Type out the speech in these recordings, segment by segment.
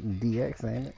DX, ain't it?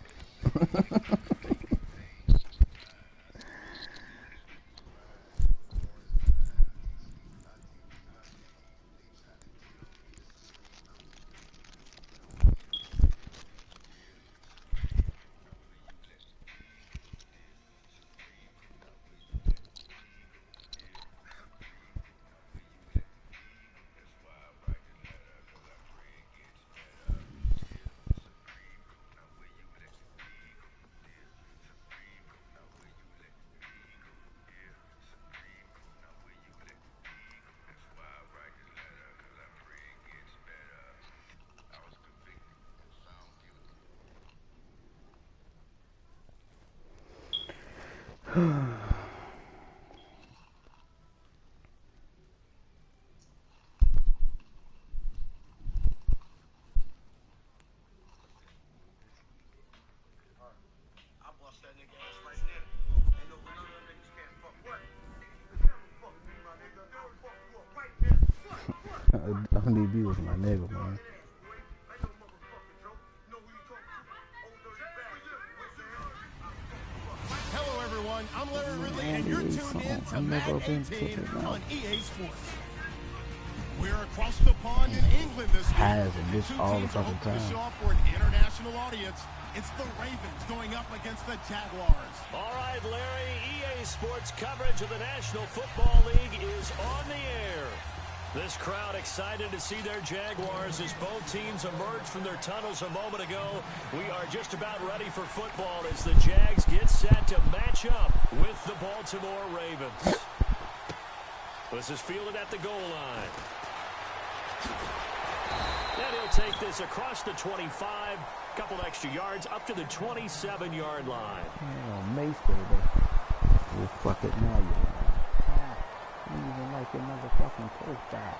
ODB was my nigga, man. Hello, everyone. I'm Larry Ridley, and you're tuned in to Madden 18 on EA Sports. We're across the pond in England this week. Has and this all the fucking To time. show off for an international audience. It's the Ravens going up against the Jaguars. All right, Larry, EA Sports coverage of the National Football League is on the air. This crowd excited to see their Jaguars as both teams emerged from their tunnels a moment ago. We are just about ready for football as the Jags get set to match up with the Baltimore Ravens. This is fielded at the goal line. And he'll take this across the 25, couple extra yards up to the 27-yard line. Oh, Mace, baby. Oh, fuck it, now you don't even like your motherfucking coach back.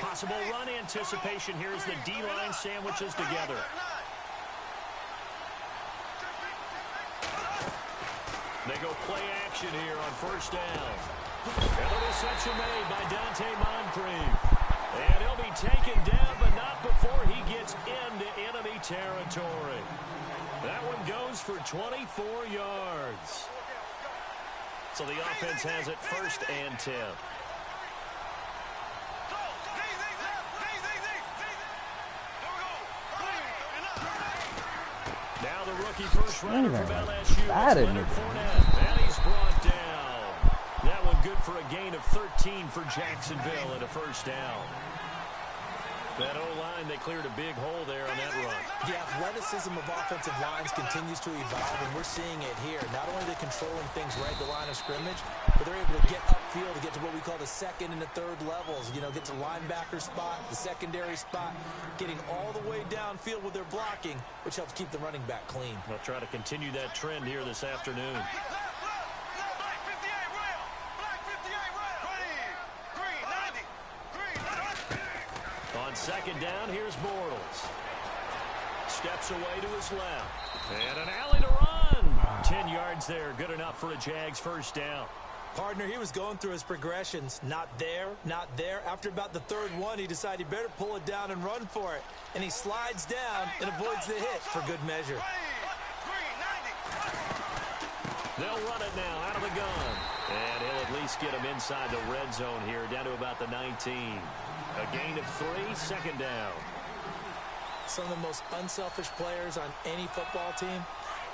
Possible run anticipation here as the D-line sandwiches together. They go play action here on first down. And the reception made by Dante Moncrief. And he'll be taken down, but not before he gets into enemy territory. That one goes for 24 yards. So the offense has it first and 10. Now the rookie first runner from LSU, Leonard Fournette, and he's brought down. That one good for a gain of 13 for Jacksonville and a first down. That O-line, they cleared a big hole there on that run. The athleticism of offensive lines continues to evolve, and we're seeing it here. Not only are they controlling things right at the line of scrimmage, but they're able to get upfield to get to what we call the second and the third levels. You know, get to linebacker spot, the secondary spot, getting all the way downfield with their blocking, which helps keep the running back clean. They'll try to continue that trend here this afternoon. On second down, here's Bortles. Steps away to his left. And an alley to run. 10 yards there. Good enough for a Jags first down. Partner, he was going through his progressions. Not there, not there. After about the third one, he decided he better pull it down and run for it. And he slides down and avoids the hit for good measure. They'll run it now out of the gun. And he'll at least get him inside the red zone here, down to about the 19. A gain of 3, second down. Some of the most unselfish players on any football team,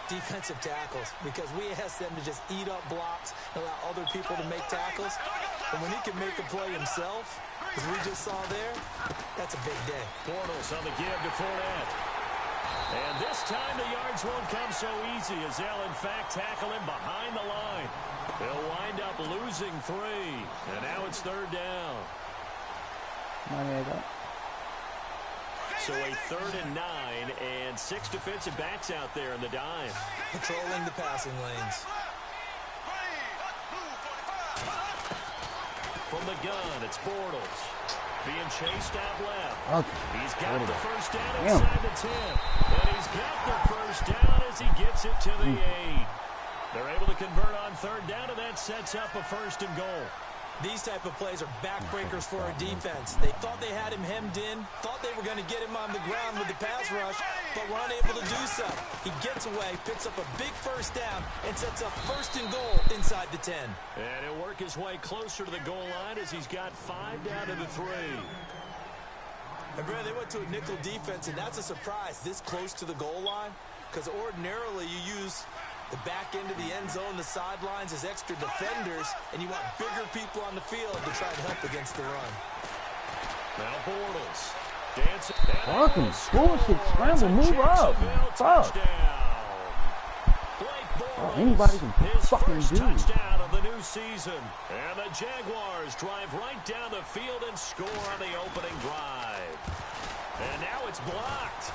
defensive tackles, because we ask them to just eat up blocks and allow other people to make tackles. And when he can make a play himself, as we just saw there, that's a big day. Bortles on the give to Fournette. And this time the yards won't come so easy as they'll, in fact, tackle him behind the line. They'll wind up losing 3. And now it's third down. So a 3rd and 9, and 6 defensive backs out there in the dime. Patrolling the passing lanes. From the gun, it's Bortles. Being chased out left. Okay. He's got the first down inside the 10. And he's got the first down as he gets it to the 8. They're able to convert on third down, and that sets up a 1st and goal. These type of plays are backbreakers for our defense. They thought they had him hemmed in, thought they were going to get him on the ground with the pass rush, but were unable to do so. He gets away, picks up a big 1st down, and sets up 1st and goal inside the 10. And he'll work his way closer to the goal line as he's got 5 down to the 3. And Brad, they went to a nickel defense, and that's a surprise this close to the goal line, because ordinarily you use the back end of the end zone, the sidelines as extra defenders, and you want bigger people on the field to try and help against the run. Now Bortles. Dancing. Fucking bullshit scramble, move up. Fuck. Anybody can fucking do. Touchdown of the new season. And the Jaguars drive right down the field and score on the opening drive. And now it's blocked.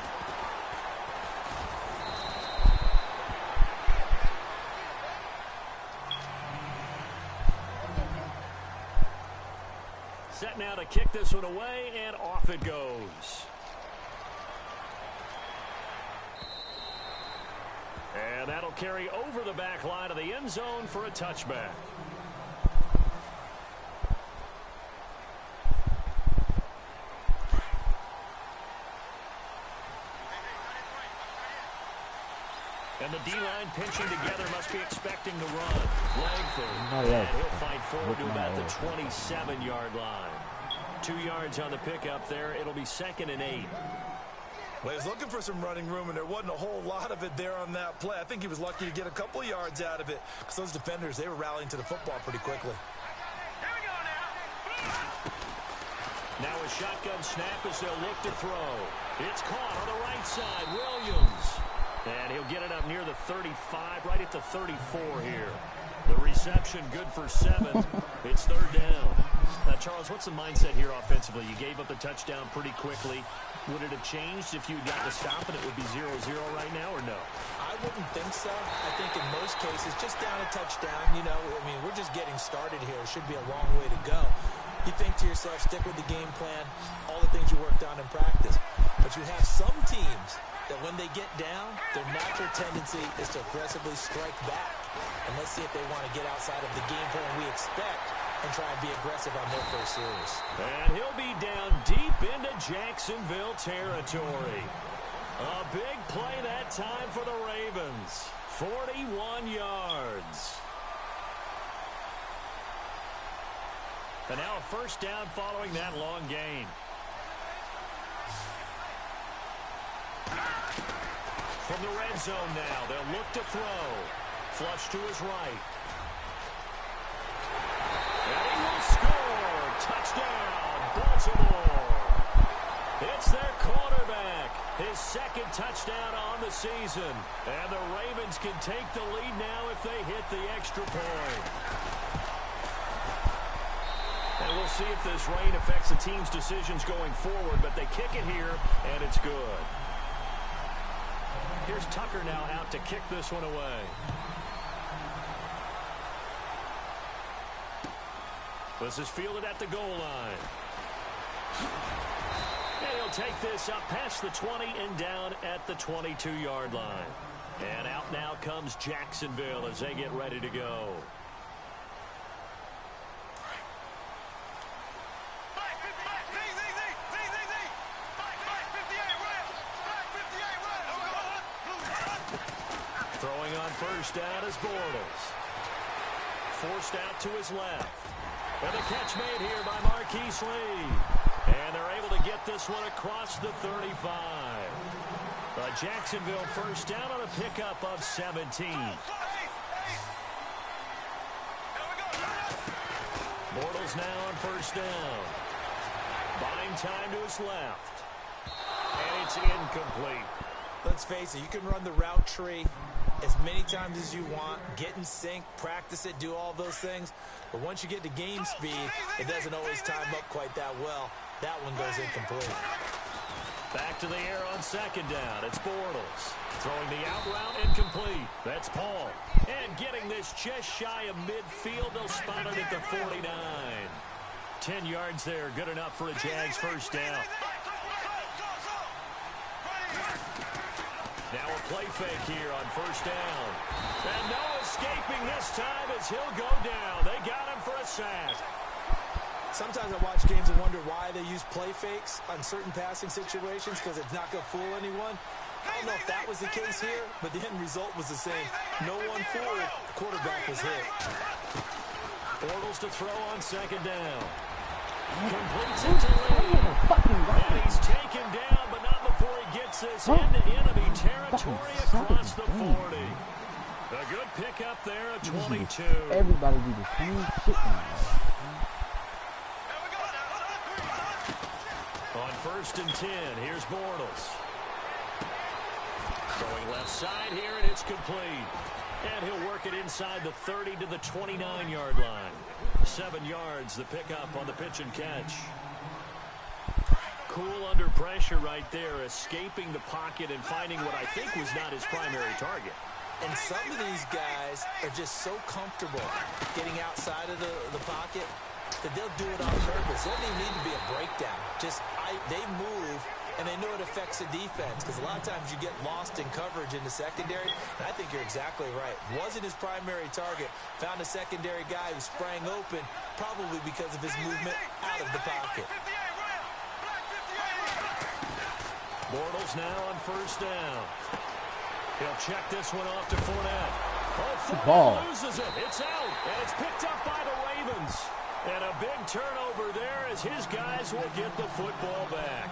Set now to kick this one away, and off it goes. And that'll carry over the back line of the end zone for a touchback. And the D-line pinching together must be expecting to run. Langford, and he'll fight forward to about the 27-yard line. 2 yards on the pickup there. It'll be 2nd and 8. Well, he was looking for some running room, and there wasn't a whole lot of it there on that play. I think he was lucky to get a couple of yards out of it, because those defenders, they were rallying to the football pretty quickly. Now a shotgun snap as they'll look to throw. It's caught on the right side. Williams. And he'll get it up near the 35, right at the 34 here. The reception good for 7. It's 3rd down. Charles, what's the mindset here offensively? You gave up the touchdown pretty quickly. Would it have changed if you got to stop and it would be 0-0 right now, or no? I wouldn't think so. I think in most cases, just down a touchdown, you know, I mean, we're just getting started here. It should be a long way to go. You think to yourself, stick with the game plan, all the things you worked on in practice. But you have some teams that when they get down, their natural tendency is to aggressively strike back. And let's see if they want to get outside of the game plan we expect and try and be aggressive on their first series. And he'll be down deep into Jacksonville territory. A big play that time for the Ravens. 41 yards. And now a 1st down following that long gain. From the red zone now, they'll look to throw. Flush to his right. And he will score. Touchdown, Baltimore. It's their quarterback. His 2nd touchdown on the season. And the Ravens can take the lead now if they hit the extra point. And we'll see if this rain affects the team's decisions going forward, but they kick it here, and it's good. Here's Tucker now out to kick this one away. This is fielded at the goal line. And he'll take this up past the 20 and down at the 22-yard line. And out now comes Jacksonville as they get ready to go. Throwing on 1st down is Bortles. Forced out to his left. And the catch made here by Marquise Lee. And they're able to get this one across the 35. A Jacksonville 1st down on a pickup of 17. Bortles now on 1st down. Buying time to his left. And it's incomplete. Let's face it, you can run the route tree as many times as you want, get in sync, practice it, do all those things. But once you get to game speed, it doesn't always time up quite that well. That one goes incomplete. Back to the air on 2nd down. It's Bortles. Throwing the out route incomplete. That's Paul. And getting this just shy of midfield. They'll spot it at the 49. 10 yards there. Good enough for a Jags 1st down. Now a play fake here on first down. And no escaping this time as he'll go down. They got him for a sack. Sometimes I watch games and wonder why they use play fakes on certain passing situations because it's not going to fool anyone. I don't know if that was the case here, but the end result was the same. No one fooled. The quarterback was hit. Bortles to throw on second down. Completes it to Lee. And he's taken down, but not before he gets this into enemy territory across the 40. A good pickup there at 22. Everybody do the same shit now. On first and 10, here's Bortles. Throwing left side here, and it's complete. And he'll work it inside the 30 to the 29-yard line. 7 yards, the pickup on the pitch and catch. Cool under pressure right there, escaping the pocket and finding what I think was not his primary target. And some of these guys are just so comfortable getting outside of the pocket that they'll do it on purpose. There doesn't even need to be a breakdown. They move, and they know it affects the defense because a lot of times you get lost in coverage in the secondary, and I think you're exactly right. Wasn't his primary target. Found a secondary guy who sprang open, probably because of his movement out of the pocket. Bortles now on first down. He'll check this one off to Fournette. Fournette loses it. It's out, and it's picked up by the Ravens. And a big turnover there as his guys will get the football back.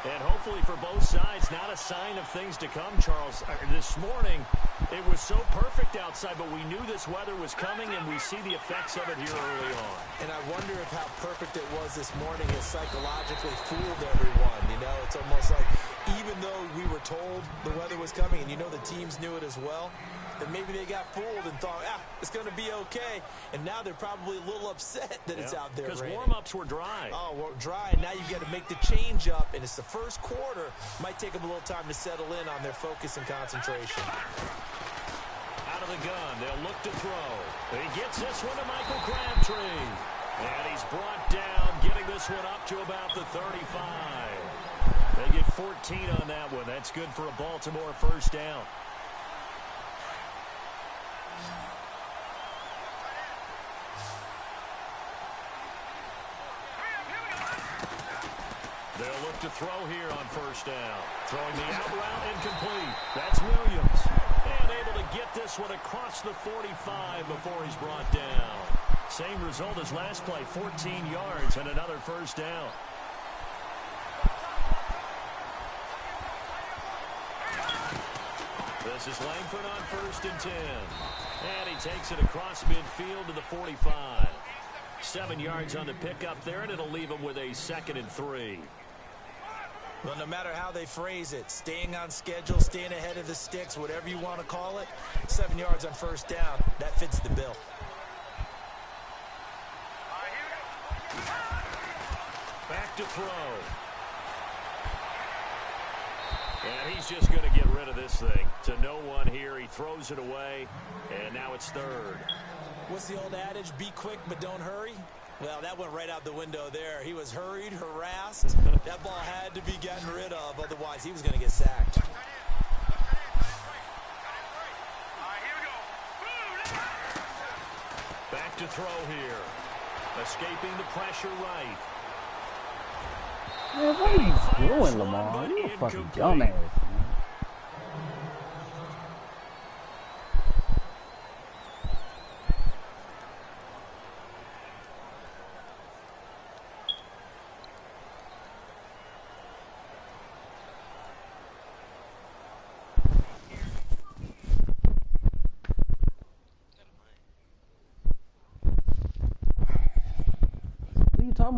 And hopefully for both sides, not a sign of things to come, Charles. This morning, it was so perfect outside, but we knew this weather was coming, and we see the effects of it here early on. And I wonder if how perfect it was this morning has psychologically fooled everyone. You know, it's almost like even though we were told the weather was coming, and you know the teams knew it as well, and maybe they got fooled and thought, it's going to be okay. And now they're probably a little upset that it's out there because raining. Warm-ups were dry. Oh, well, dry, and now you've got to make the change up, and it's the first quarter. Might take them a little time to settle in on their focus and concentration. Out of the gun, they'll look to throw. He gets this one to Michael Crabtree. And he's brought down, getting this one up to about the 35. They get 14 on that one. That's good for a Baltimore first down. They'll look to throw here on first down. Throwing the out route incomplete. That's Williams. And able to get this one across the 45 before he's brought down. Same result as last play, 14 yards and another first down. This is Langford on first and 10. And he takes it across midfield to the 45. 7 yards on the pickup there, and it'll leave him with a 2nd and 3. Well, no matter how they phrase it, staying on schedule, staying ahead of the sticks, whatever you want to call it, 7 yards on first down, that fits the bill. Back to throw. And he's just going to get rid of this thing. To no one here. He throws it away, and now it's 3rd. What's the old adage? Be quick, but don't hurry. Well, that went right out the window there. He was hurried, harassed. That ball had to be gotten rid of. Otherwise, he was going to get sacked. Back to throw here. Escaping the pressure right. Man, what are you doing, Lamar? You a fucking dumbass, man.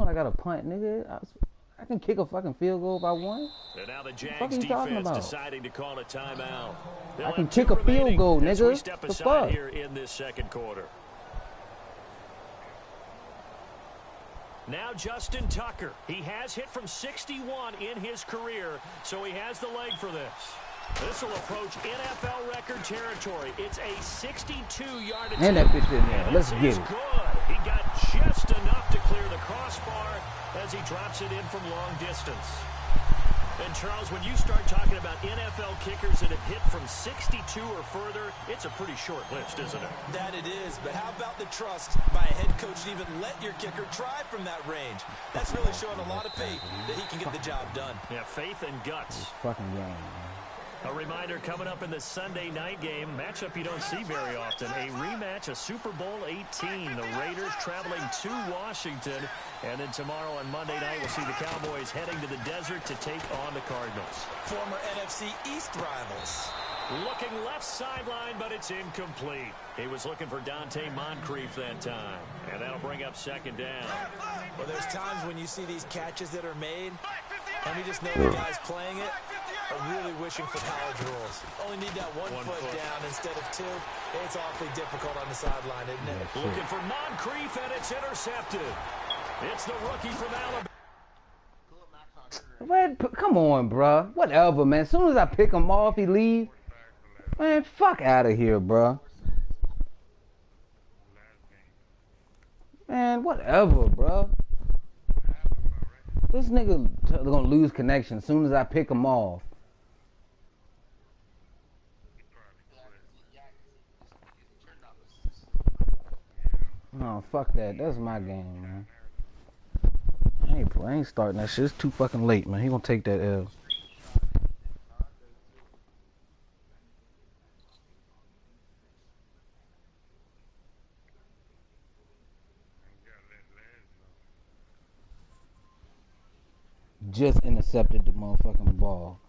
I got a punt, nigga. I can kick a fucking field goal if I want. And now the Jags defense deciding to call a timeout. I can kick a field goal, nigga. We step aside here in this second quarter. Now Justin Tucker. He has hit from 61 in his career, so he has the leg for this. This will approach NFL record territory. It's a 62-yard attempt. And that bitch in there. Let's get it. Good. He got just enough to clear the crossbar as he drops it in from long distance. And, Charles, when you start talking about NFL kickers that have hit from 62 or further, it's a pretty short list, isn't it? That it is, but how about the trust by a head coach to even let your kicker try from that range? That's really showing a lot of faith that he can get the job done. Yeah, faith and guts. Fucking game, man. A reminder coming up in the Sunday night game, matchup you don't see very often, a rematch of Super Bowl 18. The Raiders traveling to Washington, and then tomorrow on Monday night we'll see the Cowboys heading to the desert to take on the Cardinals. Former NFC East rivals. Looking left sideline, but it's incomplete. He was looking for Dante Moncrief that time, and that'll bring up second down. Well, there's times when you see these catches that are made, and we just know the guys playing it are really wishing for college rules. Only need that one foot down instead of two. It's awfully difficult on the sideline, isn't it? Looking for Moncrief, and it's intercepted. It's the rookie from Alabama. Come on, bruh. Whatever, man. As soon as I pick him off, he leave. Man, fuck out of here, bruh. Man, whatever, bruh. This nigga gonna lose connection as soon as I pick him off. No, fuck that. That's my game, man. I ain't starting that shit. It's too fucking late, man. He gonna take that L. Just intercepted the motherfucking ball.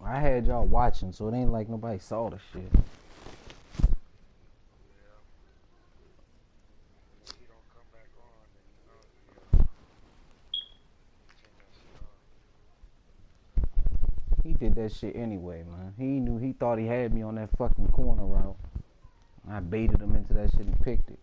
I had y'all watching, so it ain't like nobody saw the shit. He did that shit anyway, man. He thought he had me on that fucking corner route. I baited him into that shit and picked it.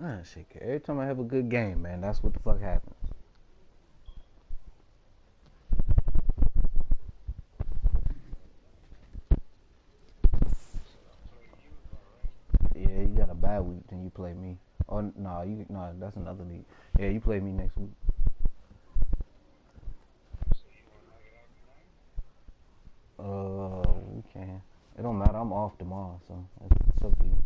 Ah, shit. Every time I have a good game, man, that's what the fuck happens. Yeah, you got a bye week, then you play me. Oh no, that's another league. Yeah, you play me next week. We can. It don't matter. I'm off tomorrow, so it's up to you.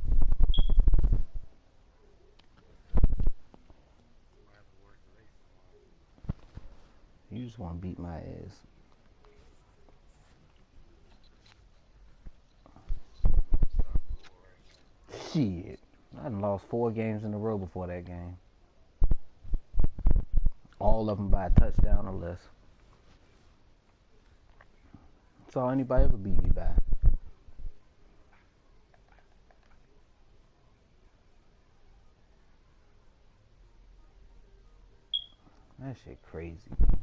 You just want to beat my ass. Shit. I done lost 4 games in a row before that game. All of them by a touchdown or less. That's all anybody ever beat me by. That shit crazy, man.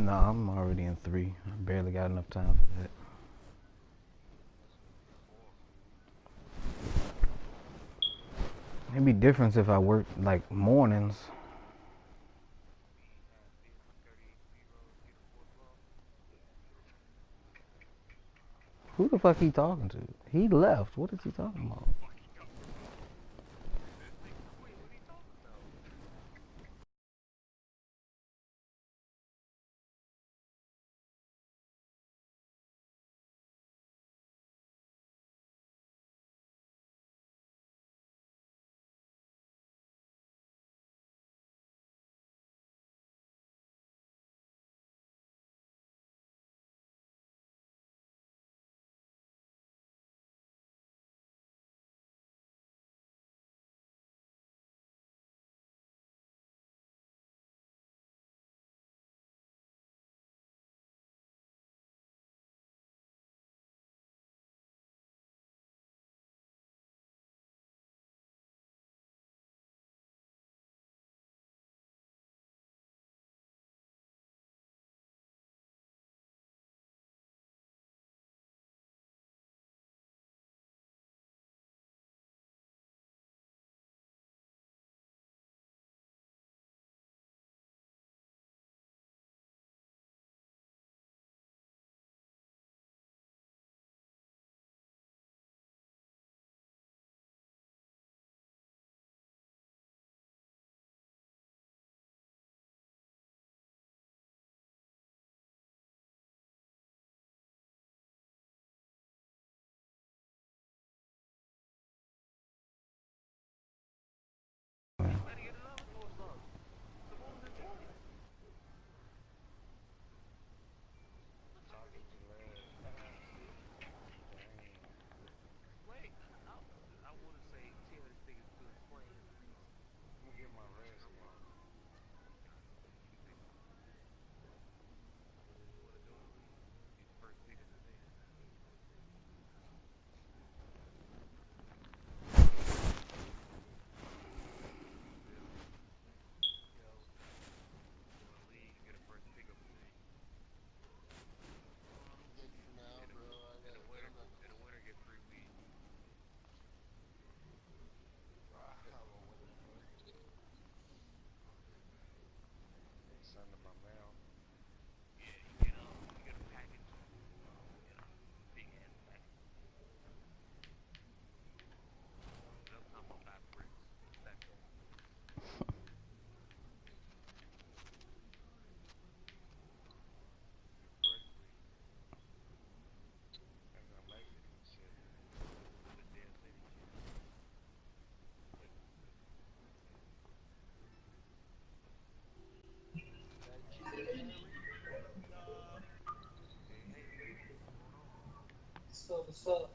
No, I'm already in 3. I barely got enough time for that. It'd be different if I worked like mornings. Who the fuck he talking to? He left. What is he talking about? What's up?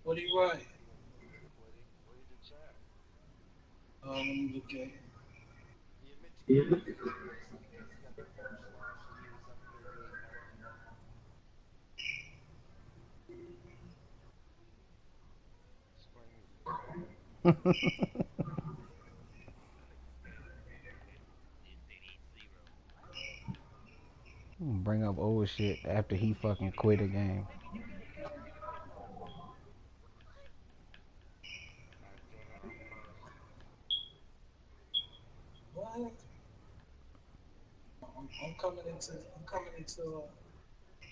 What do you write? Let me look at it. Bring up old shit after he fucking quit a game. What? I'm coming into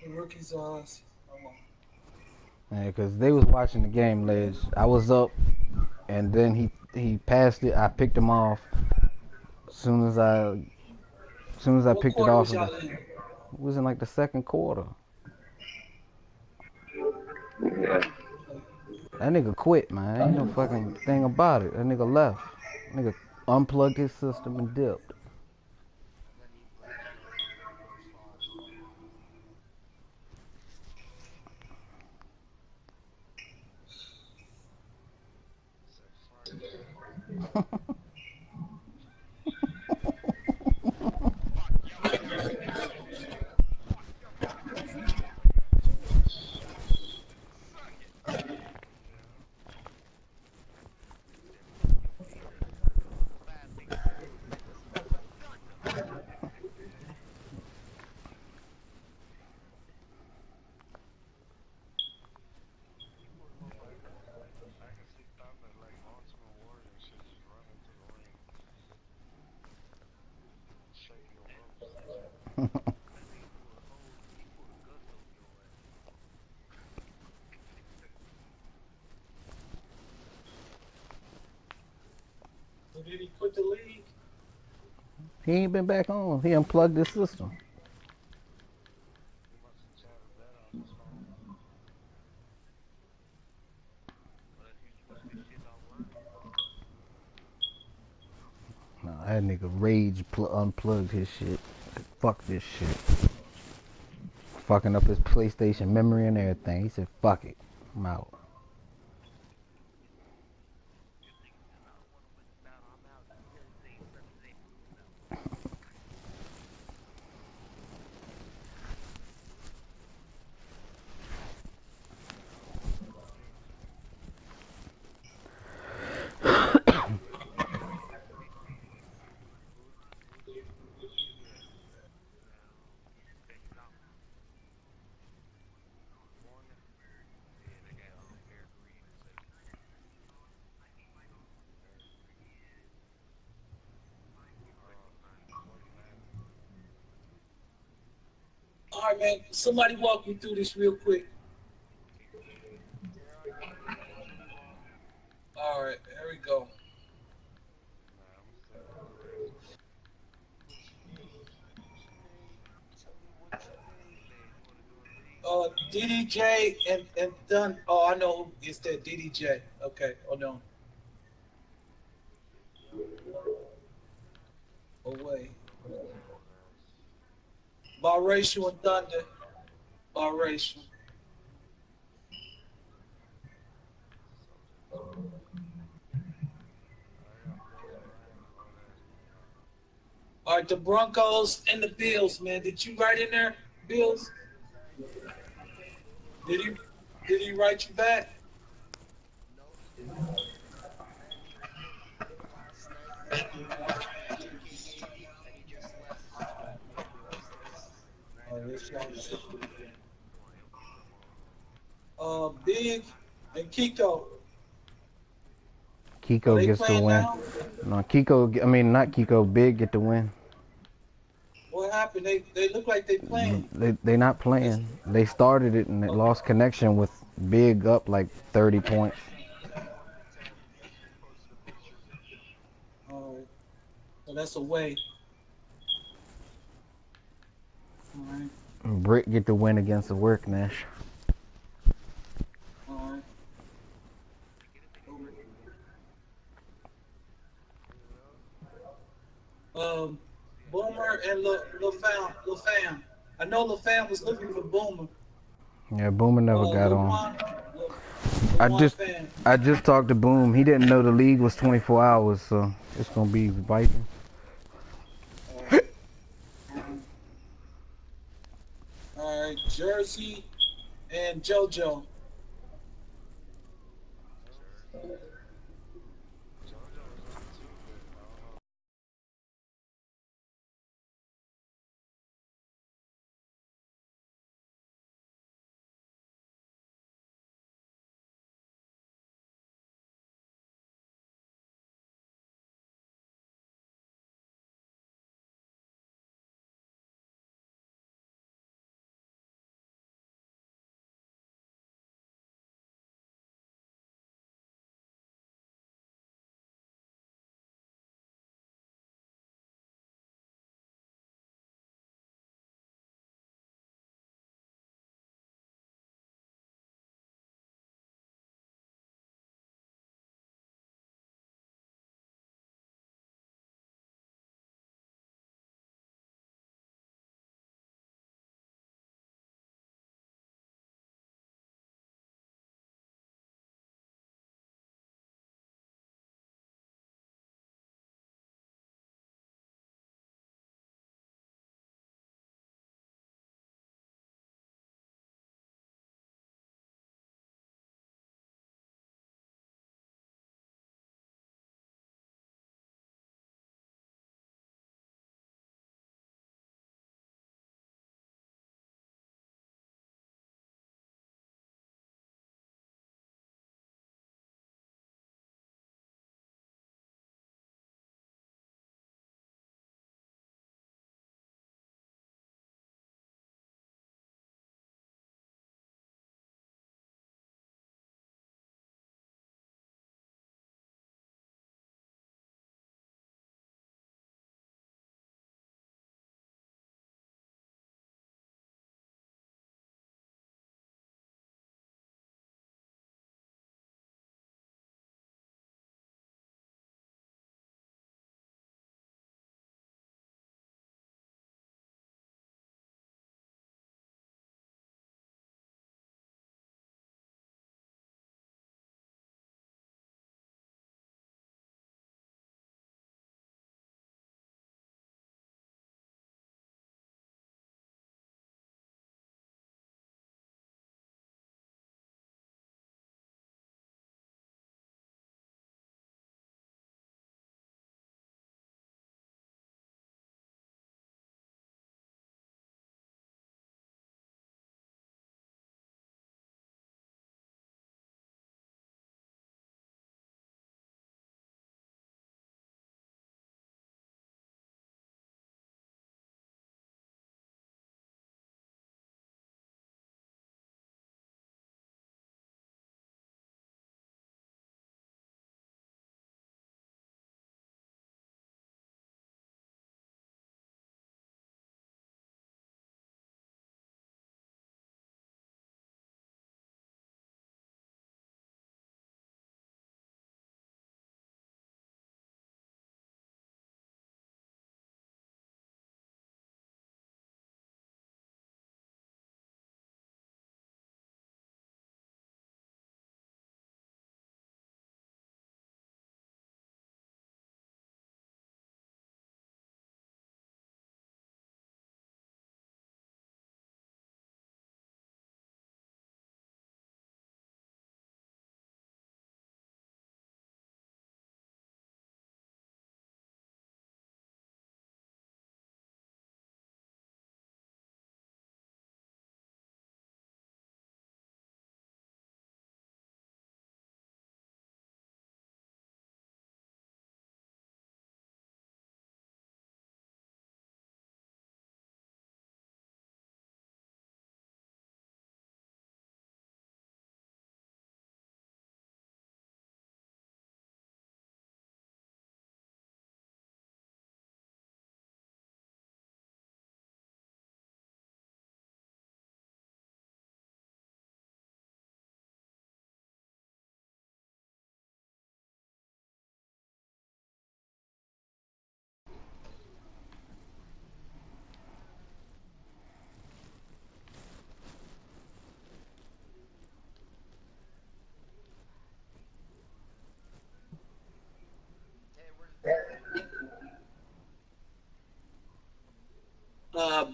the rookies. Yeah, cause they was watching the game, Ledge. I was up, and then he passed it. I picked him off. Soon as I soon as I What picked it quarter off was of the, y'all it in? was in like the second quarter. That nigga quit, man. Ain't no fucking thing about it. That nigga left. That nigga unplugged his system and dipped. So did he quit the league? He ain't been back on. He unplugged his system. Nah, that nigga rage unplugged his shit. Said, fuck this shit. Fucking up his PlayStation memory and everything. He said, fuck it. I'm out. All right, man. Somebody walk me through this real quick. All right, here we go. DDJ and Dunn. Oh, I know who it's that DDJ. Okay, hold on. Oh wait. Biracial and Thunder. Biracial. All right, the Broncos and the Bills, man. Did you write in there, Bills? Did he? Did he write you back? Oh, this guy's Big and Kiko. Are Kiko they gets the playing win. now? No, Kiko, I mean, not Kiko, Big get the win. What happened? They look like they playing. They not It's, playing. They started it and it lost connection with Big up like 30 points. all right. So that's away. All right. Brick get the win against the Work Nash. All right. Boomer and LaFam. I know LaFam was looking for Boomer. Yeah, Boomer never got on. I LaJuan just fan. I just talked to Boom. He didn't know the league was 24 hours, so it's gonna be biting. All right. Jersey and JoJo.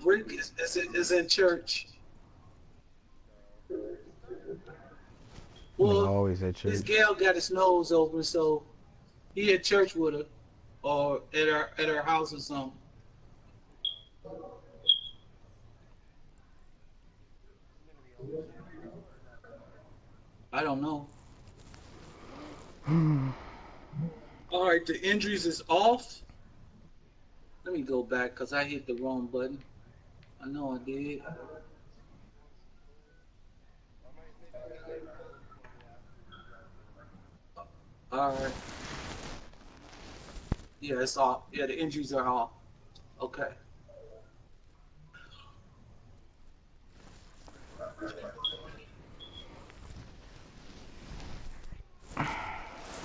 Rick is in church. Nigga Well, always at his church. gal got his nose open, so he at church with her, or at her house or something. I don't know. All right, the injuries is off. Let me go back because I hit the wrong button. I know I did. All right. Yeah, it's off. Yeah, the injuries are off. Okay.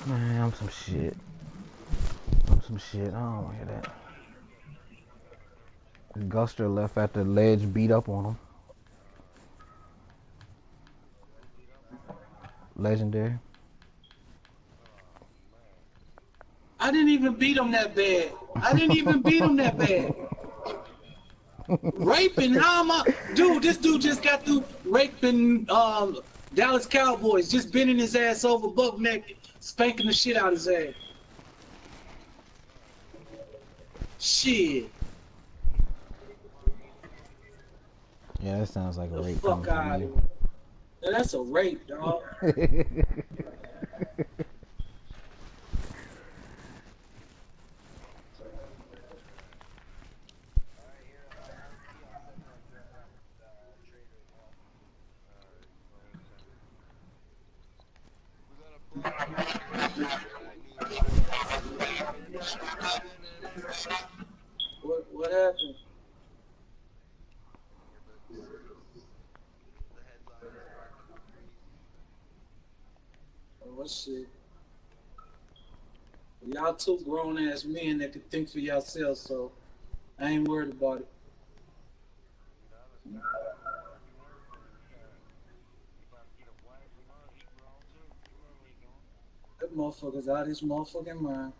Man, I'm some shit. I'm some shit. I don't want to hear that. Guster left after the ledge beat up on him. Legendary. I didn't even beat him that bad. I didn't even beat him that bad. Raping? How am I? Dude, this dude just got through raping Dallas Cowboys, just bending his ass over, buck naked, spanking the shit out of his ass. Shit. Yeah, that sounds like a The rape fuck coming from out of me. here. Now, that's a rape, dog. What happened? Oh, what shit? Y'all two grown ass men that can think for yourselves, so I ain't worried about it. That motherfucker's out of his motherfucking mind.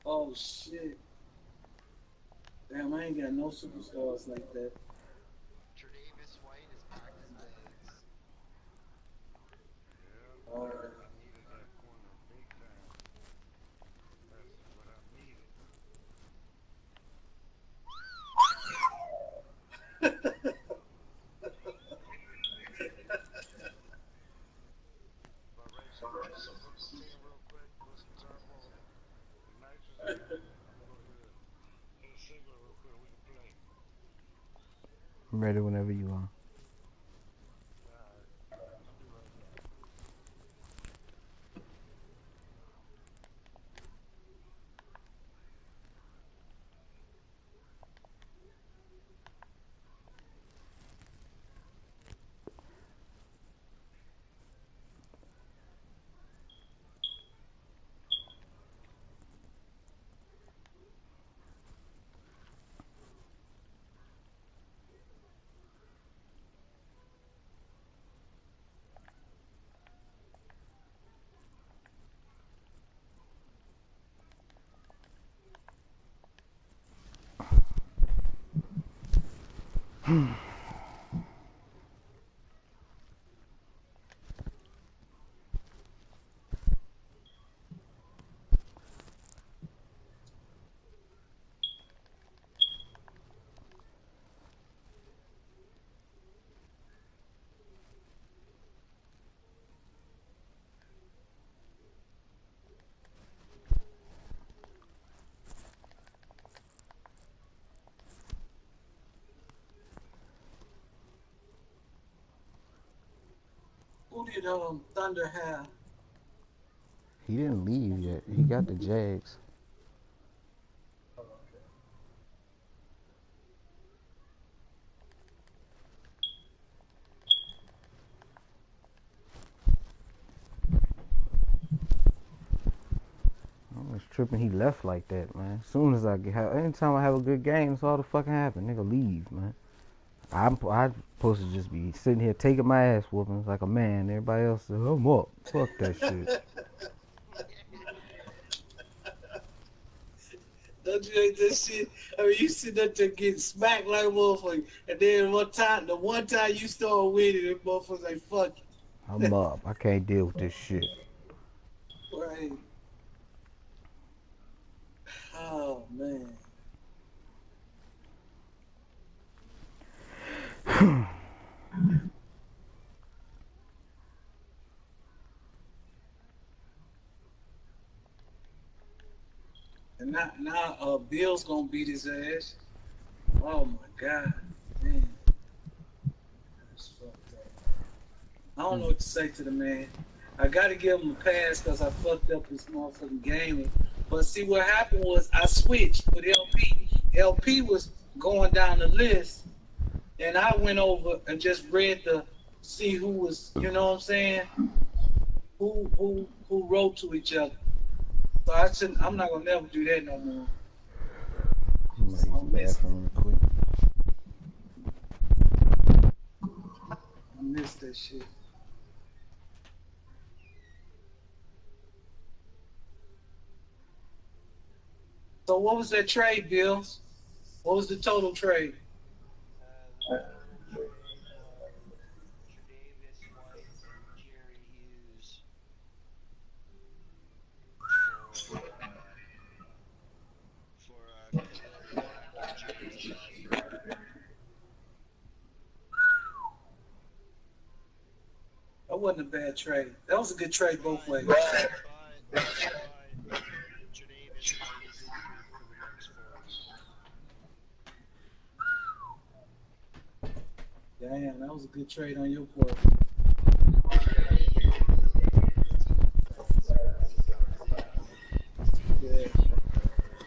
Oh shit. Damn, I ain't got no superstars like that. Alright. I'm ready whenever you are. Who did Thunder have? He didn't leave yet. He got the Jags. I was tripping he left like that, man. As soon as anytime I have a good game, that's all the fucking happen. Nigga leave, man. I'm supposed to just be sitting here taking my ass whoopings like a man. Everybody else says, I'm up. Fuck that shit. Don't you hate this shit? I mean, you sitting up there getting smacked like a motherfucker, and then the one time you start winning, the motherfuckers like, fuck I'm up. I can't deal with this shit. you. Right. Oh, man. And now Bill's gonna beat his ass. Oh my God, man, that's fucked up. I don't know what to say to the man. I gotta give him a pass because I fucked up this motherfucking game. But see, what happened was I switched with LP. LP was going down the list, and I went over and just read see who was, you know what I'm saying? Who wrote to each other. So I said I'm not gonna never do that no more. I'm gonna use the bathroom real quick. I miss that shit. So what was that trade, Bills? What was the total trade? That wasn't a bad trade. That was a good trade both ways. Damn, that was a good trade on your part. Yeah,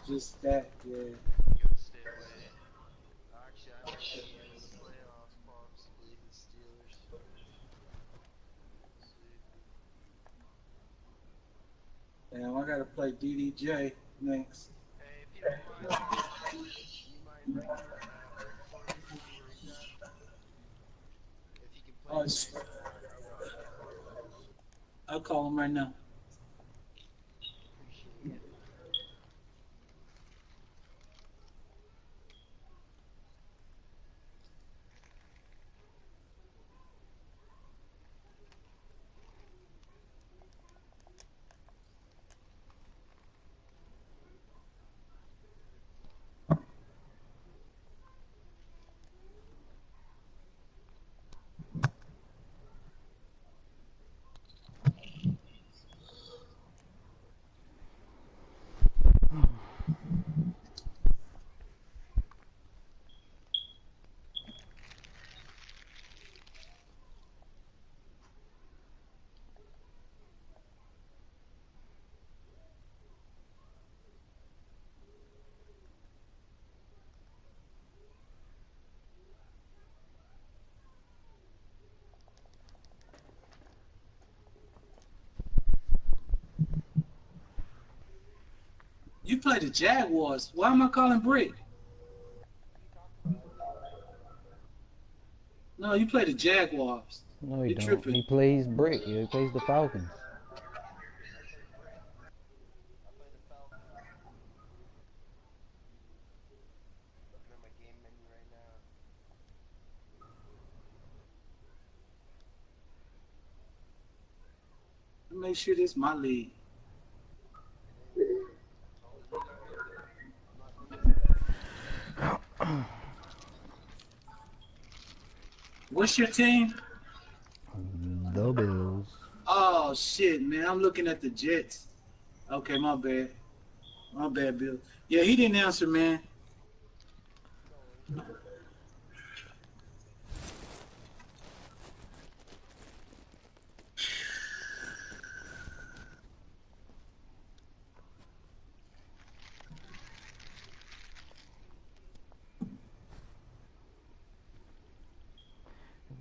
just that, yeah. Damn, I gotta play DDJ next. Oh, I'll call him right now. You play the Jaguars. Why am I calling Brick? No, you play the Jaguars. No, he You're don't. tripping. He plays brick. He plays the Falcons. Make sure this is my league. What's your team? The Bills. Oh shit, man! I'm looking at the Jets. Okay, my bad. My bad, Bill. Yeah, he didn't answer, man.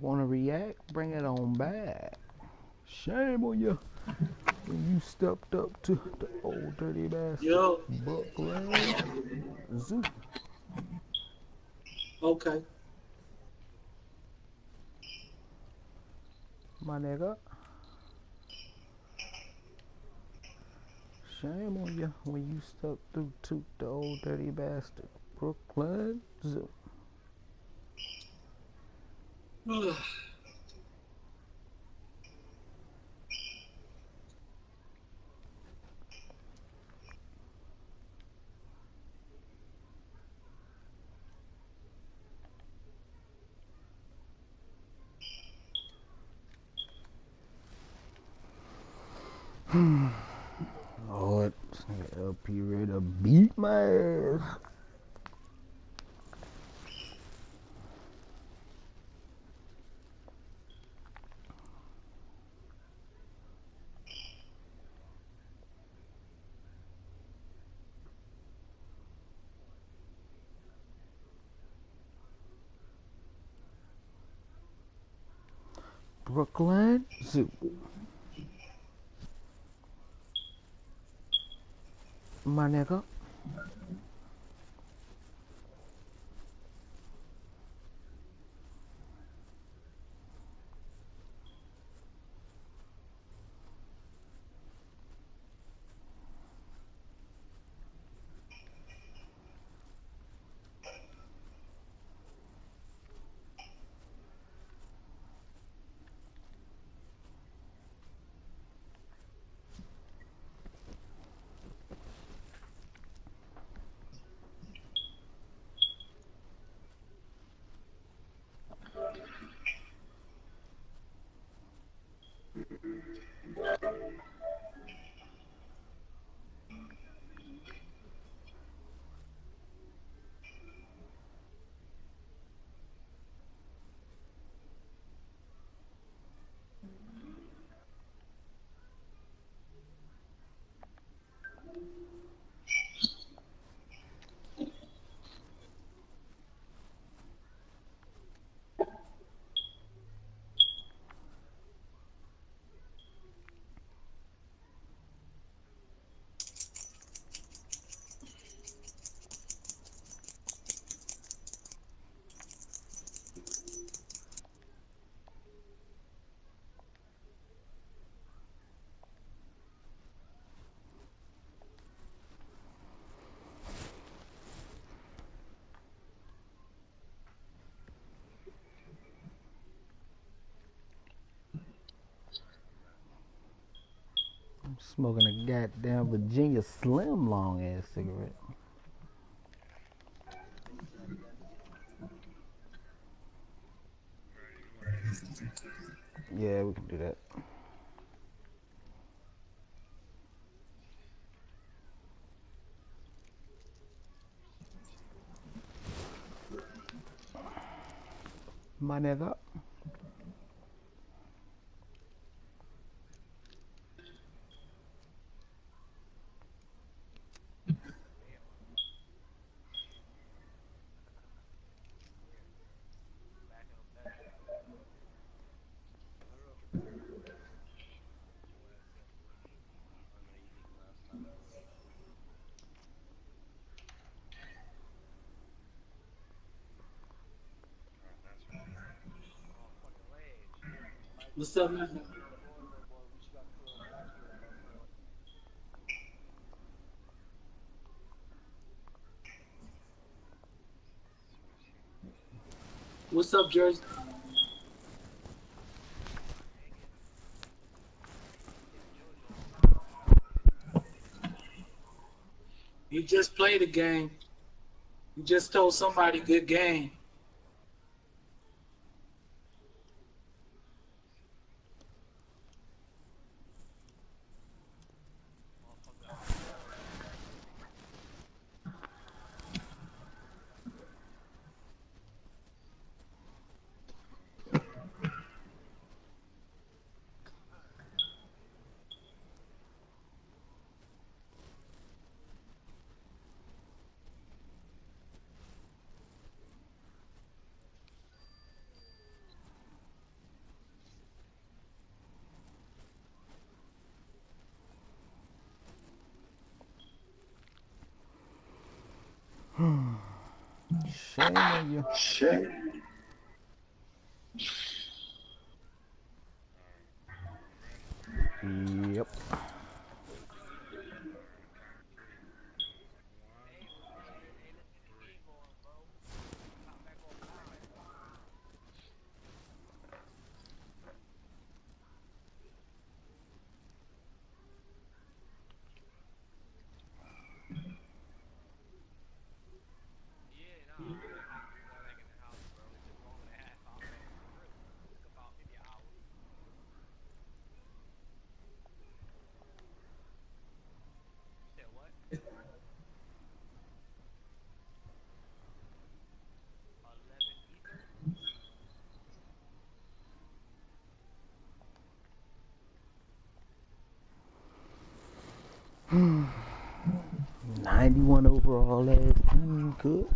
Want to react? Bring it on back. Shame on you. When you stepped up to the old dirty bastard Yo, Brooklyn Zoo. okay. My nigga. Shame on you when you stepped through to the old dirty bastard Brooklyn Zoo. Lord, this nigga LP ready to beat my ass. Brooklyn Zoo. My nigga. I'm smoking a goddamn Virginia Slim long ass cigarette. Yeah, we can do that. My nigga. What's up, man? What's up, Jersey? You just played a game. You just told somebody good game. Shame on you. Shame. Yep. Hmm. 91 overall last team. Good.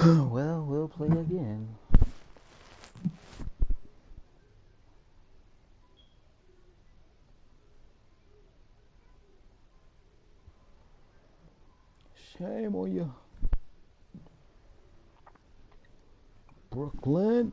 Well, we'll play again. Shame on you. Brooklyn.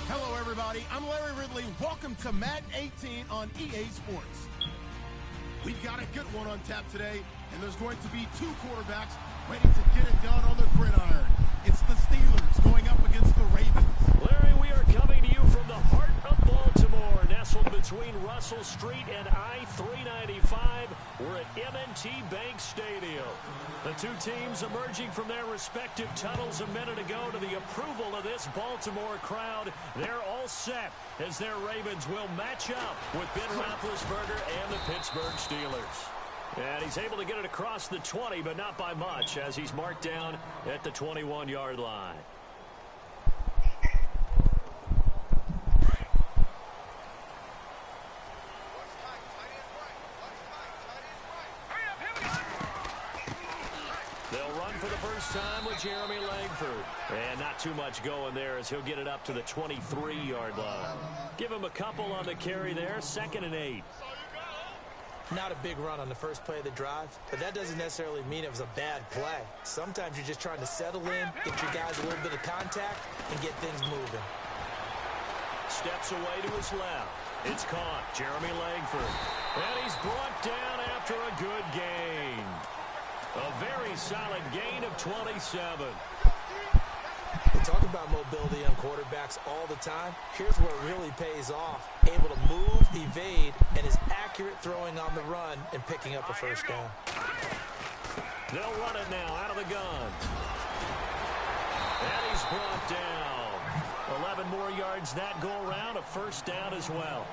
Hello, everybody. I'm Larry Ridley. Welcome to Madden 18 on EA Sports. We've got a good one on tap today, and there's going to be two quarterbacks ready to get it done on the gridiron. It's the Steelers going up against the Ravens. Larry, we are coming to you from the heart of Baltimore, nestled between Russell Street and I-395. We're at M&T Bank Stadium. The two teams emerging from their respective tunnels a minute ago to the approval of this Baltimore crowd. They're all set as their Ravens will match up with Ben Roethlisberger and the Pittsburgh Steelers. And he's able to get it across the 20, but not by much, as he's marked down at the 21-yard line. They'll run for the first time with Jeremy Langford. And not too much going there as he'll get it up to the 23-yard line. Give him a couple on the carry there, 2nd and 8. Not a big run on the first play of the drive, but that doesn't necessarily mean it was a bad play. Sometimes you're just trying to settle in, get your guys a little bit of contact, and get things moving. Steps away to his left. It's caught. Jeremy Langford. And he's brought down after a good gain. A very solid gain of 27. We talk about mobility on quarterbacks all the time. Here's where it really pays off. Able to move, evade, and is accurate throwing on the run and picking up a first down. They'll run it now out of the gun. And he's brought down. 11 more yards that go around, a first down as well.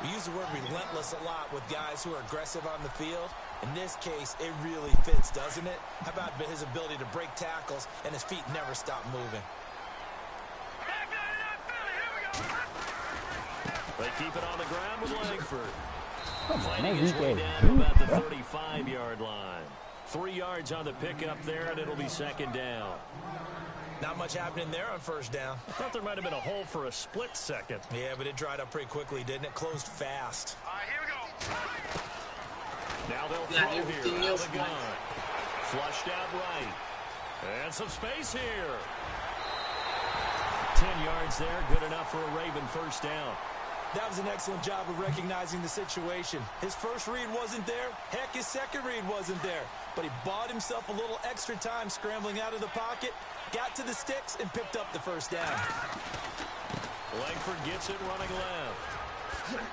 We use the word relentless a lot with guys who are aggressive on the field. In this case, it really fits, doesn't it? How about his ability to break tackles and his feet never stop moving? They keep it on the ground with Langford. Come on, Fighting his way down to about the 35-yard line. 3 yards on the pickup there, and it'll be 2nd down. Not much happening there on first down. I thought there might have been a hole for a split second. Yeah, but it dried up pretty quickly, didn't it? Closed fast. Here we go. Now they'll throw here out of the gun. Flushed out right. And some space here. 10 yards there, good enough for a Raven first down. That was an excellent job of recognizing the situation. His first read wasn't there. Heck, his second read wasn't there. But he bought himself a little extra time scrambling out of the pocket, got to the sticks, and picked up the first down. Langford gets it running left.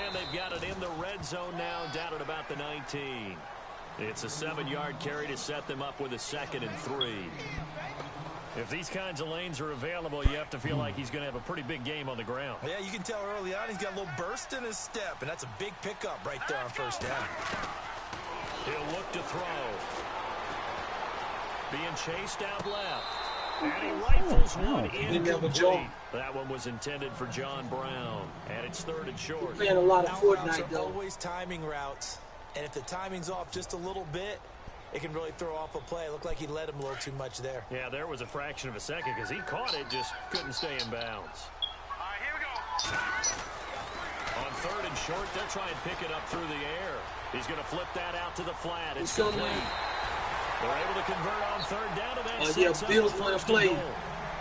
And they've got it in the red zone now, down at about the 19. It's a 7-yard carry to set them up with a 2nd and 3. If these kinds of lanes are available, you have to feel like he's going to have a pretty big game on the ground. Yeah, you can tell early on he's got a little burst in his step, and that's a big pickup right there on first down. He'll look to throw. Being chased out left. And he rifles one incomplete. That one was intended for John Brown. And it's 3rd and short. We're playing a lot of Out routes Fortnite, are though. always timing routes, and if the timing's off just a little bit, it can really throw off a play. It looked like he led him a little too much there. Yeah, there was a fraction of a second because he caught it, just couldn't stay in bounds. All right, here we go. On 3rd and short, they'll try and pick it up through the air. He's going to flip that out to the flat. It's so complete. They're able to convert on 3rd down, and that Oh, yeah, sets up Bills the want to first and play. goal.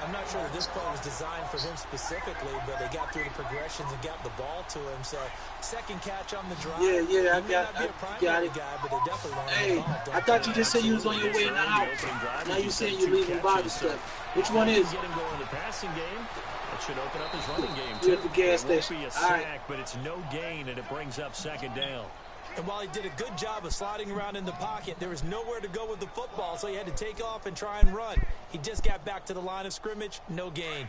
I'm not sure that this play was designed for him specifically, but they got through the progressions and got the ball to him. So, second catch on the drive. Yeah, He may I not got be a primary it. guy, but they definitely want Hey, the ball. I thought you just said you was on your way in the house. Now you saying you're leaving Bible stuff. Which one is? Get him going in the passing game. That should open up his running game, We're too. at the gas It won't station. be a All right. sack, but it's no gain, and it brings up 2nd down. And while he did a good job of sliding around in the pocket, there was nowhere to go with the football, so he had to take off and try and run. He just got back to the line of scrimmage, no gain.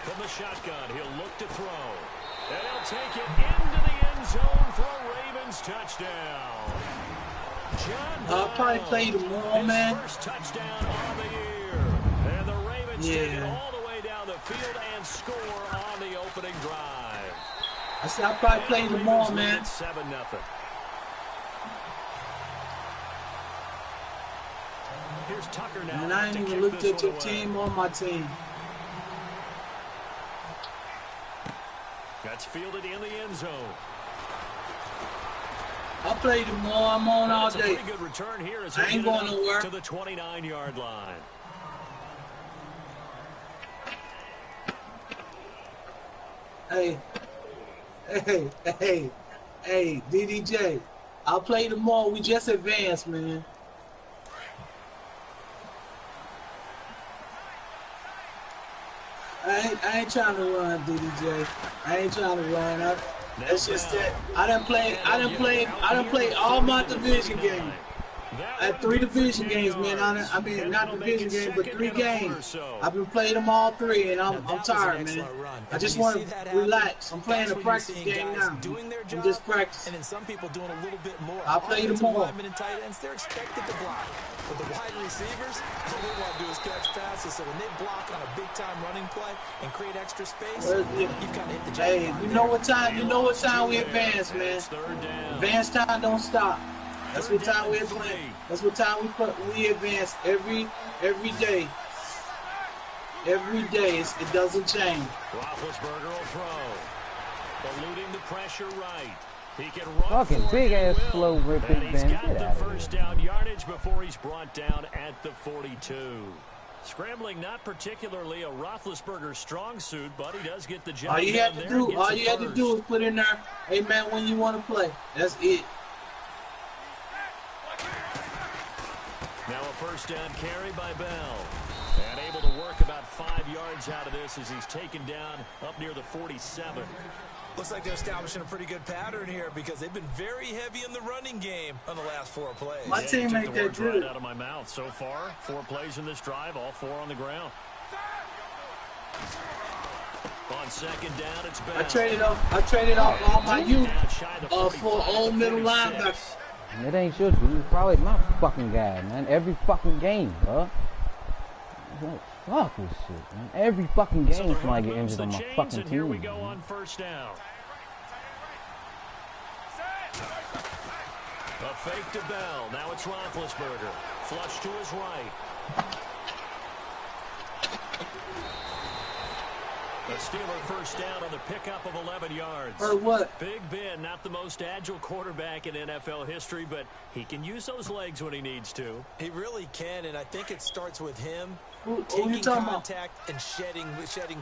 From the shotgun, he'll look to throw. And he'll take it into the end zone for a Ravens touchdown. John Brown, I'll probably play tomorrow, his man. first touchdown on the year. And the Ravens take it all the way down the field and score on the opening drive. I said I'll probably play tomorrow, man. 7-0. Here's Tucker now. And I ain't to even kick looked this at your one away. team or my team. That's fielded in the end zone. I'll play tomorrow. I'm on all It's a day. pretty good return here as I we ain't get it going up nowhere. to the 29-yard line. Hey, DDJ. I'll play tomorrow. We just advanced, man. I ain't trying to run, DDJ. I ain't trying to run. It's just that I done played all my division games. I had 3 division games, man. I mean, not division games, but 3 games. I've been playing them all 3, and I'm tired, man. I just want to relax. I'm playing a practice game now. I'm just practicing. And then some people doing a little bit more. I'll play Offensive tomorrow. linemen and tight ends, they're expected to block. But the wide receivers, all they want to do is catch passes. So when they block on a big-time running play and create extra space, you've got to hit the Hey, jackpot. you know what time we advance, man. Advance time don't stop. That's what time we advance. That's what time we advance every day. Every day, it doesn't change. Roethlisberger will throw. Eluding the pressure right. He can run Fucking for it, big he ass will. slow rip And his he's bend. got Get the out of first here. down yardage before he's brought down at the 42. Scrambling, not particularly a Roethlisberger strong suit, but he does get the job All you done have to there do, and gets all the you have to first. do is put in there, hey man, when you want to play. That's it. Now a first down carry by Bell. And able to work about 5 yards out of this as he's taken down up near the 47. Looks like they're establishing a pretty good pattern here because they've been very heavy in the running game on the last 4 plays. My Yeah, team you took ain't the that words right good. out of my mouth so far. 4 plays in this drive, all 4 on the ground. On second down, it's Bell. I traded off all my youth Down shy of the for 45 old to middle 46. linebacker. It ain't should be. He's probably my fucking guy, man. Every fucking game, bro. Like, fuck this shit, man. Every fucking So game the somebody run get moves injured the on my chains, fucking and here we team. go man. on first down. A fake to Bell. Now it's Roethlisberger. Flush to his right. The Steeler first down on the pickup of 11 yards. Or what? Big Ben, not the most agile quarterback in NFL history, but he can use those legs when he needs to. He really can, and I think it starts with him Who you taking talking about? contact and shedding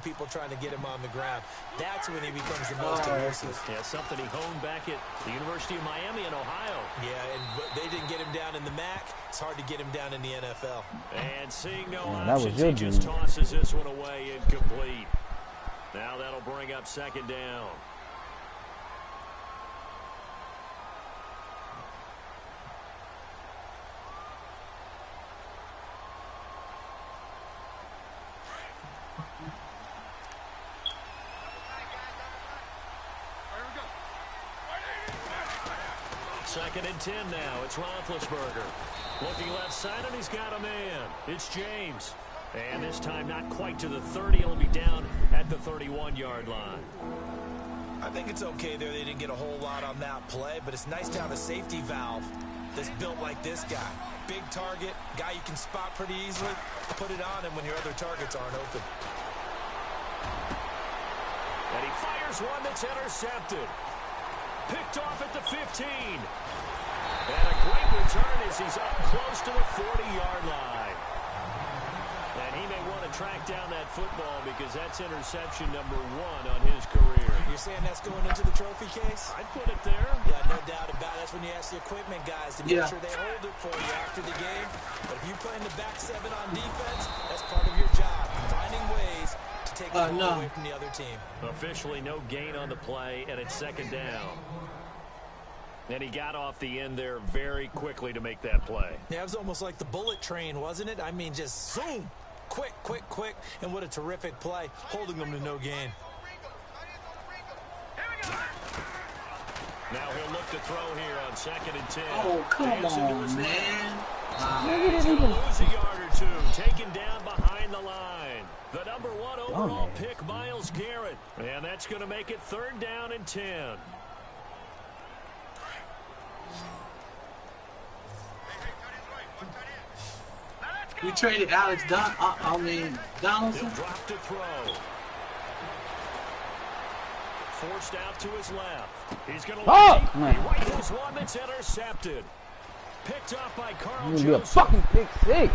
people trying to get him on the ground. That's when he becomes the most Oh, elusive. Yeah, something he honed back at the University of Miami in Ohio. Yeah, and they didn't get him down in the MAC. It's hard to get him down in the NFL. And seeing no Yeah, that was options, your he just dude. tosses this one away incomplete. Now that'll bring up second down. Second and 10 now. It's Roethlisberger. Looking left side, and he's got a man. It's James. And this time not quite to the 30. It'll be down at the 31-yard line. I think it's okay there. They didn't get a whole lot on that play, but it's nice to have a safety valve that's built like this guy. Big target, guy you can spot pretty easily. Put it on him when your other targets aren't open. And he fires one that's intercepted. Picked off at the 15. And a great return as he's up close to the 40-yard line. And he may want to track down that football because that's interception number 1 on his career. You're saying that's going into the trophy case? I'd put it there. Yeah, no doubt about it. That's when you ask the equipment guys to make sure they hold it for you after the game. But if you're playing the back 7 on defense, that's part of your job, finding ways to take the ball away from the other team. Officially no gain on the play, and it's second down. And he got off the end there very quickly to make that play. Yeah, it was almost like the bullet train, wasn't it? I mean, just zoom. Quick, quick, quick. And what a terrific play, holding them to no gain. Now he'll look to throw here on second and 10. Oh, come on, man. He's going to lose a yard or two. Taken down behind the line. The number 1 overall pick, Myles Garrett. And that's going to make it third down and 10. We traded Alex Donaldson. He'll drop to throw. Forced out to his left. He's going to he rifles one that's intercepted. Picked up by Carl Joseph. Be a fucking pick 6.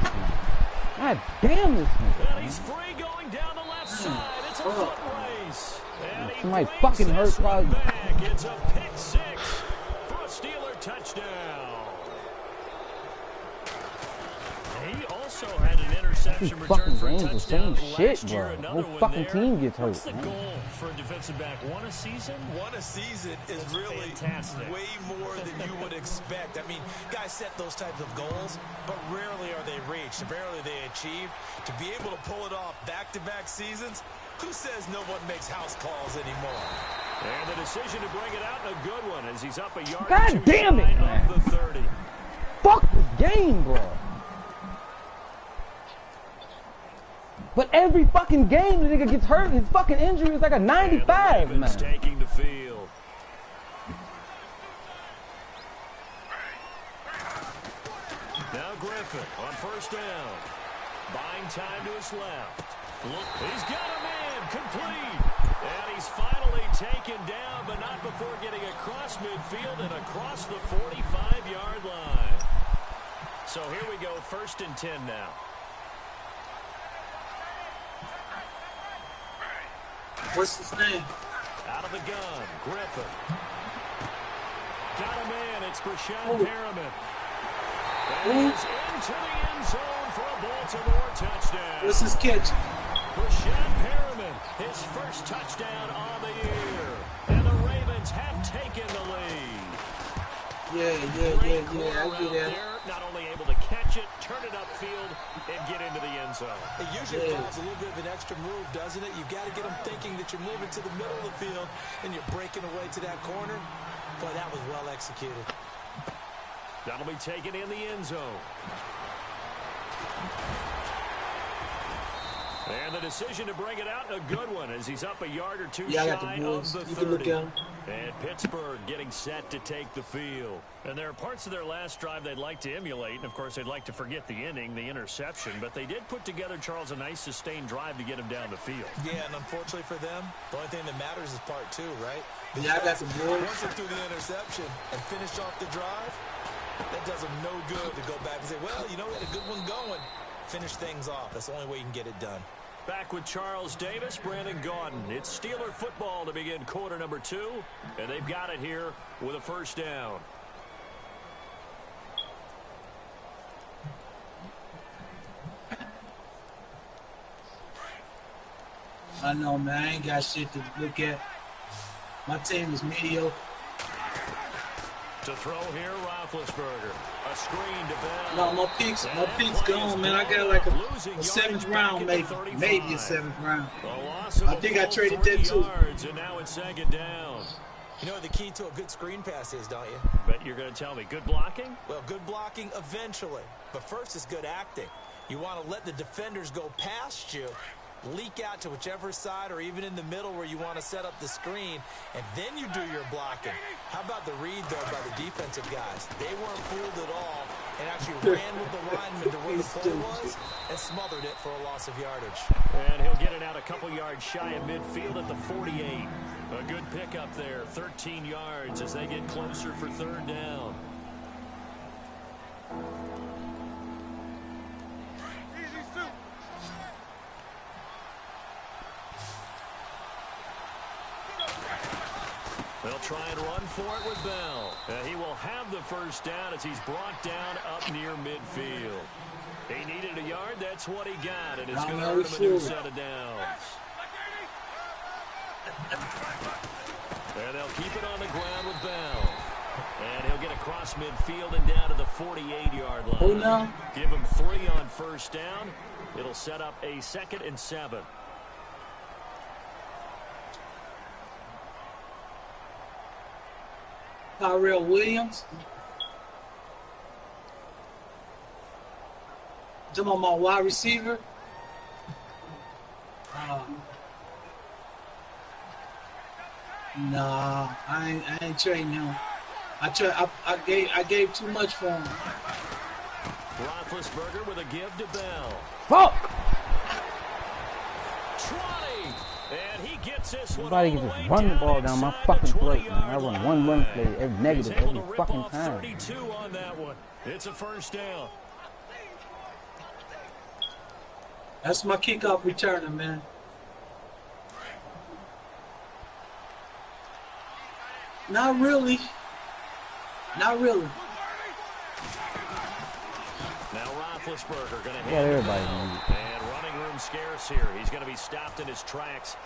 God damn this nigga. And he's free going down the left side. It's a foot race. And he somebody fucking hurt probably. back. It's a pick 6 for a Steeler touchdown. He also had an interception return for a touchdown last year. Another one fucking there. team gets hurt. What's the goal for a defensive back? One a season? One a season is really fantastic. Way more than you would expect. I mean, guys set those types of goals, but rarely are they reached. Rarely are they achieved. To be able to pull it off back-to-back seasons, who says no one makes house calls anymore? And the decision to bring it out, a good one, as he's up a yard. God damn it, man. Of the 30. Fuck this game, bro. But every fucking game the nigga gets hurt, his fucking injury is like a 95, man. Taking the field. Now Griffin on first down. Buying time to his left. Look, he's got a man complete. And he's finally taken down, but not before getting across midfield and across the 45-yard line. So here we go, first and 10 now. What's his name? Out of the gun, Griffin. Got a man, it's Brashad Perriman. And he's into the end zone for a Baltimore touchdown. What's his catch? Brashad Perriman, his first touchdown on the year. And the Ravens have taken the lead. Yeah. I get that. Not only able to catch it, turn it upfield, and get into the end zone. It usually involves a little bit of an extra move, doesn't it? You've got to get them thinking that you're moving to the middle of the field and you're breaking away to that corner. Boy, that was well executed. That'll be taken in the end zone. And the decision to bring it out, a good one, as he's up a yard or two shy of the 30. Can look at him. And Pittsburgh getting set to take the field. And there are parts of their last drive they'd like to emulate. And, of course, they'd like to forget the inning, the interception. But they did put together, Charles, a nice sustained drive to get him down the field. Yeah, and unfortunately for them, the only thing that matters is part 2, right? Yeah, I got the boys. Once they threw the interception and finished off the drive, that does them no good to go back and say, well, you know, we had a good one going. Finish things off. That's the only way you can get it done. Back with Charles Davis, Brandon Gaudin. It's Steeler football to begin quarter number 2, and they've got it here with a first down. I know, man. I ain't got shit to look at. My team is mediocre. To throw here, Roethlisberger. A screen to Bell. No, my pick's gone, man. I got like a 7th round, maybe a 7th round. I think I traded that too. And now it's second down. You know what the key to a good screen pass is, don't you? But you're going to tell me, good blocking? Well, good blocking eventually. But first is good acting. You want to let the defenders go past you, leak out to whichever side or even in the middle where you want to set up the screen, and then you do your blocking. How about the read, though, by the defensive guys? They weren't fooled at all and actually ran with the lineman to where the play was and smothered it for a loss of yardage. And he'll get it out a couple yards shy of midfield at the 48. A good pickup there, 13 yards as they get closer for third down. They'll try and run for it with Bell. He will have the first down as he's brought down up near midfield. He needed a yard. That's what he got, and it's going to earn him a new set of downs. And they'll keep it on the ground with Bell. And he'll get across midfield and down to the 48-yard line. Oh, no. Give him 3 on first down. It'll set up a 2nd and 7. Tyrell Williams. Talking about my wide receiver. Nah, I ain't trading him. I gave too much for him. Roethlisberger with a give to Bell. Fuck! Trotty, and he gets this one. Everybody can just run the ball down my fucking throat, man. I run one run play every negative every fucking time. 32 on that one. It's a first down. That's my kickoff returner, man. Not really. Not really. Now Roethlisberger going to hit. Yeah, everybody. And running room scarce here. He's going to be stopped in his tracks.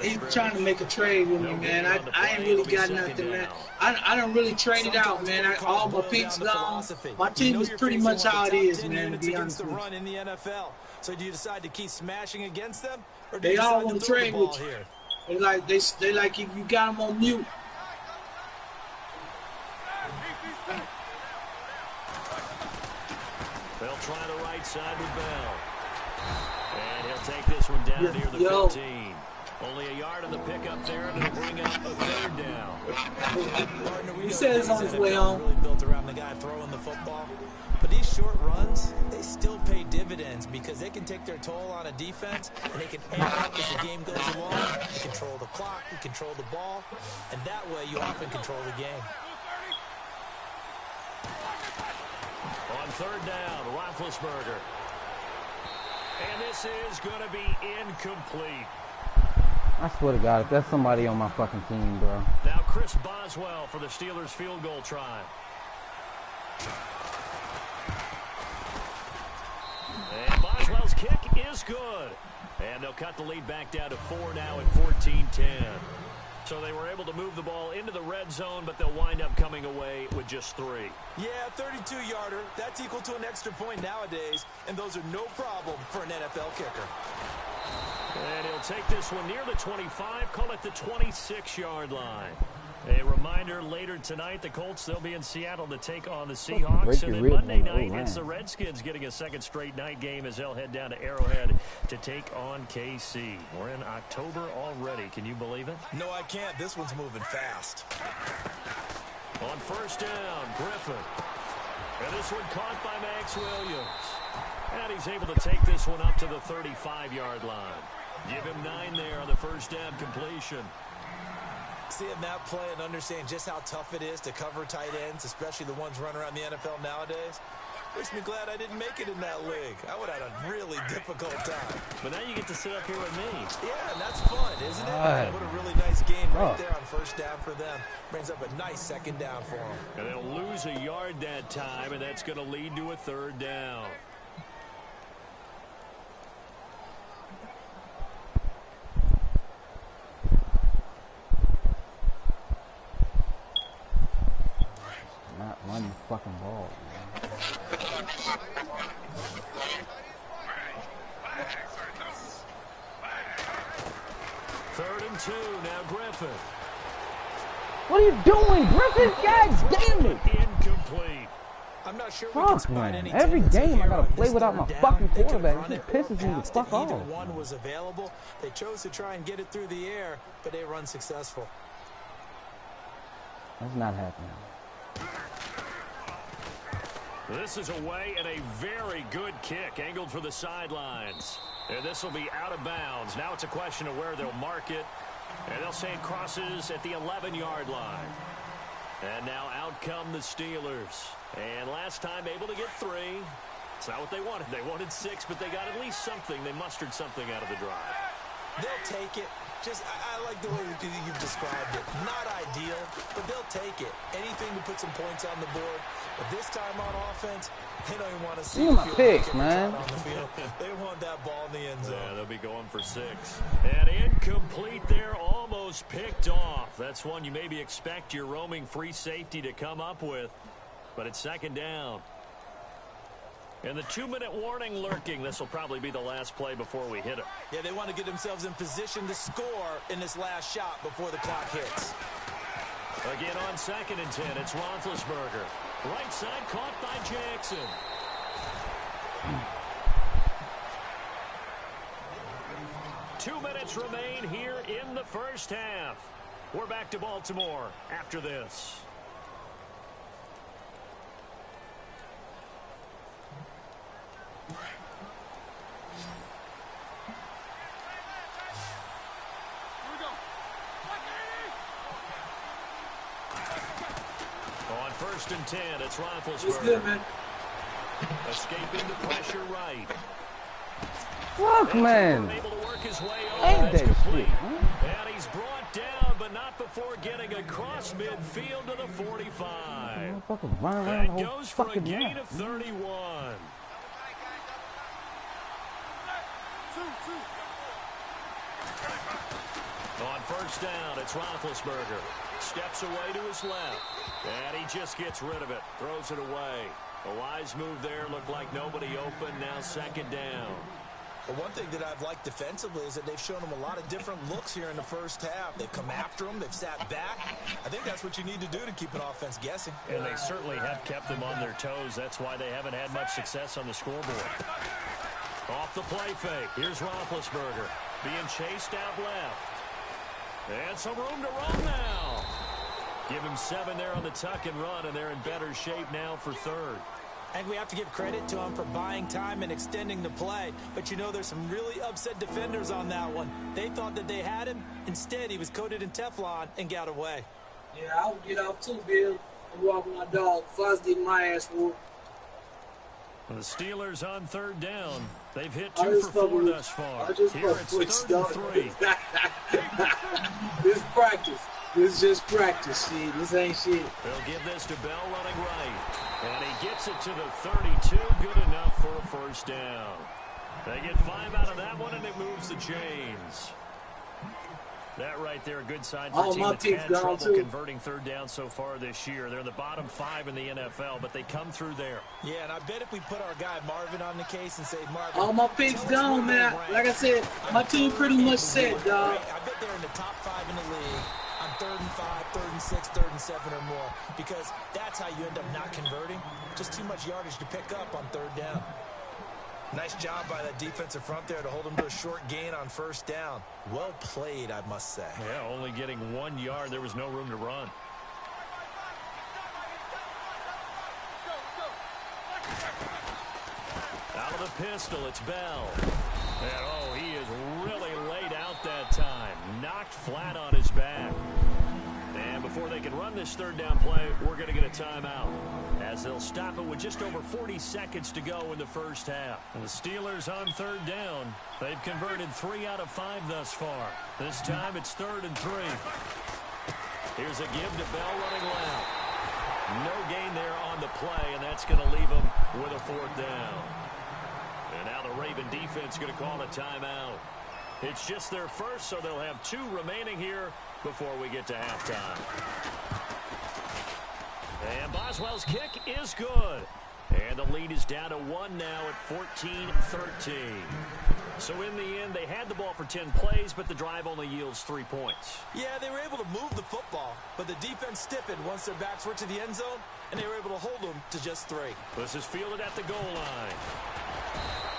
He's trying to make a trade with me, man. I ain't really got nothing, man. I don't really trade it out, man. All my picks gone. My team is pretty much how it is, man, to be honest with you. Run in the NFL. So do you decide to keep smashing against them, or do They you all decide want to to throw the trade ball with you. here? They like if you got them on mute. They'll try the right side with Bell. And he'll take this one down near the 15. Only a yard in the pickup there, and it'll bring up a third down. He said it's on his way home. Really built around the guy throwing the football. But these short runs, they still pay dividends because they can take their toll on a defense, and they can add up as the game goes along. You control the clock, you control the ball, and that way you often control the game. On third down, Roethlisberger. And this is going to be incomplete. I swear to God, if that's somebody on my fucking team, bro. Now Chris Boswell for the Steelers field goal try. And Boswell's kick is good. And they'll cut the lead back down to 4 now at 14-10. So they were able to move the ball into the red zone, but they'll wind up coming away with just 3. Yeah, 32-yarder. That's equal to an extra point nowadays, and those are no problem for an NFL kicker. And he'll take this one near the 25, call it the 26-yard line. A reminder, later tonight, the Colts, they'll be in Seattle to take on the Seahawks. And then Monday night, it's the Redskins getting a second straight night game as they'll head down to Arrowhead to take on KC. We're in October already. Can you believe it? No, I can't. This one's moving fast. On first down, Griffin. And this one caught by Max Williams. And he's able to take this one up to the 35-yard line. Give him 9 there on the first down completion. Seeing that play and understand just how tough it is to cover tight ends, especially the ones running around the NFL nowadays, makes me glad I didn't make it in that league. I would have had a really difficult time. But now you get to sit up here with me. Yeah, and that's fun, isn't it? What a really nice game right there on first down for them. Brings up a nice second down for them. And they'll lose a yard that time, and that's going to lead to a third down. Not run the fucking ball, man. Third and 2, now Griffin. What are you doing, Griffin? God damn it! Incomplete. I'm not sure we Fuck, can spot man. any Every tendency game I here gotta on play this without third my down. fucking They could've quarterback. run This it or pisses me the passed fuck it. Either off. one was available. They chose to try and get it through the air, but they were unsuccessful. That's not happening. This is away and a very good kick angled for the sidelines. And this will be out of bounds. Now it's a question of where they'll mark it. And they'll say it crosses at the 11-yard line. And now out come the Steelers. And last time able to get 3. It's not what they wanted. They wanted 6, but they got at least something. They mustered something out of the drive. They'll take it. I like the way you've described it. Not ideal, but they'll take it. Anything to put some points on the board. But this time on offense, they don't even want to see You the my field picks, kick man. on the field. They want that ball in the end zone. Yeah, they'll be going for 6. And incomplete there, almost picked off. That's one you maybe expect your roaming free safety to come up with. But it's second down. And the 2-minute warning lurking. This will probably be the last play before we hit it. Yeah, they want to get themselves in position to score in this last shot before the clock hits. Again on 2nd and 10, it's Roethlisberger. Right side caught by Jackson. Two minutes remain here in the first half. We're back to Baltimore after this. On 1st and 10, it's Roethlisberger. It's good, man. Escaping the pressure right. Fuck, man. Able to work his way Ain't over. That's that complete. shit, man. And he's brought down, but not before getting across midfield to the 45. Motherfucker run around That the whole goes for a fucking gain map. of 31. On 1st down, it's Roethlisberger. Steps away to his left. And he just gets rid of it. Throws it away. A wise move there. Looked like nobody open. Now 2nd down. But one thing that I've liked defensively is that they've shown them a lot of different looks here in the first half. They've come after them. They've sat back. I think that's what you need to do to keep an offense guessing. And they certainly have kept them on their toes. That's why they haven't had much success on the scoreboard. Off the play fake. Here's Roethlisberger being chased out left. And some room to run now. Give him 7 there on the tuck and run, and they're in better shape now for 3rd. And we have to give credit to him for buying time and extending the play. But, you know, there's some really upset defenders on that one. They thought that they had him. Instead, he was coated in Teflon and got away. Yeah, I would get off too, Bill. I'm walking my dog. Foz getting my ass whooped. The Steelers on 3rd down. They've hit I 2 just for 4 fucking- thus far. I just Here fucking it's with 3rd dog. and 3. This is practice. This is just practice, shit. This ain't shit. They'll give this to Bell running right. And he gets it to the 32. Good enough for a 1st down. They get 5 out of that one, and it moves the chains. That right there, a good sign for a team that's had trouble converting 3rd down so far this year. They're in the bottom 5 in the NFL, but they come through there. Yeah, and I bet if we put our guy Marvin on the case and say, Marvin, All my picks gone, man. Like I said, my team pretty much set, dog. I bet they're in the top 5 in the league on 3rd and 5, 3rd and 6, 3rd and 7 or more. Because that's how you end up not converting. Just too much yardage to pick up on 3rd down. Nice job by that defensive front there to hold them to a short gain on 1st down. Well played, I must say. Yeah, only getting 1 yard. There was no room to run. Out of the pistol, it's Bell. And, oh, he is really laid out that time. Knocked flat on his back. And before they can run this 3rd down play, we're going to get a timeout, as they'll stop it with just over 40 seconds to go in the first half. And the Steelers on 3rd down. They've converted 3 out of 5 thus far. This time it's 3rd and 3. Here's a give to Bell running left. No gain there on the play, and that's going to leave them with a 4th down. And now the Raven defense going to call a timeout. It's just their first, so they'll have 2 remaining here before we get to halftime. And Boswell's kick is good. And the lead is down to 1 now at 14-13. So in the end, they had the ball for 10 plays, but the drive only yields 3 points. Yeah, they were able to move the football, but the defense stiffened once their backs were to the end zone, and they were able to hold them to just 3. This is fielded at the goal line.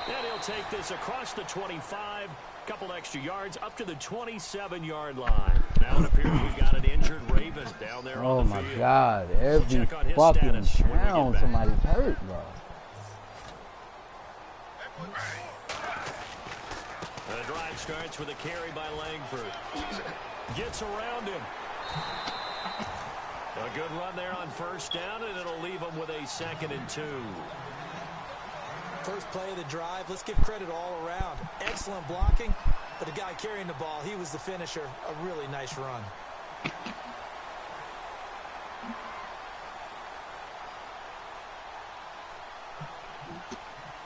And he'll take this across the 25, couple extra yards, up to the 27-yard line. Now it appears we've got an injured Raven down there on the field. Oh, my God. Every fucking round somebody's hurt, bro. The drive starts with a carry by Langford. Gets around him. A good run there on first down, and it'll leave him with a 2nd and 2. First play of the drive, let's give credit all around. Excellent blocking, but the guy carrying the ball, he was the finisher. A really nice run.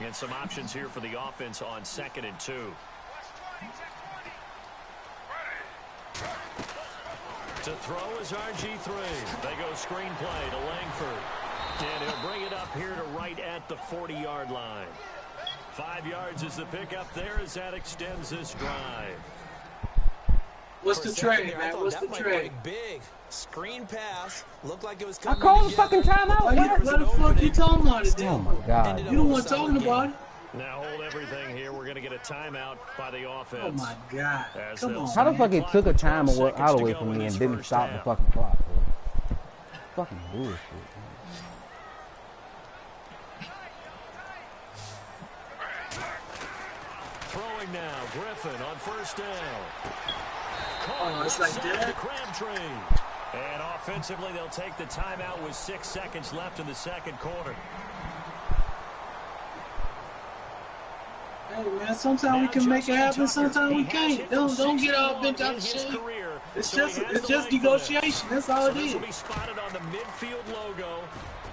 And some options here for the offense on 2nd and 2. To throw is RG3. They go screen play to Langford. And he'll bring it up here to right at the 40-yard line. 5 yards is the pickup there as that extends this drive. What's the trade, man? What's the trade? Big screen pass. Looked like it was I coming called the fucking timeout. What the fuck you talking about it then? Oh, my God. You don't want talking about it. Now hold everything here. We're going to get a timeout by the offense. Oh, my God. Come on. How the fuck it took a time out away from me and didn't stop the fucking clock, bro? Fucking bullshit. Throwing now, Griffin on first down. Oh, it's like that? Crabtree. And offensively, they'll take the timeout with 6 seconds left in the second quarter. Hey, man, sometimes we can make it happen, sometimes we can't. Don't get all bent out of shape. It's just negotiation. That's all it is. Will be spotted on the midfield logo.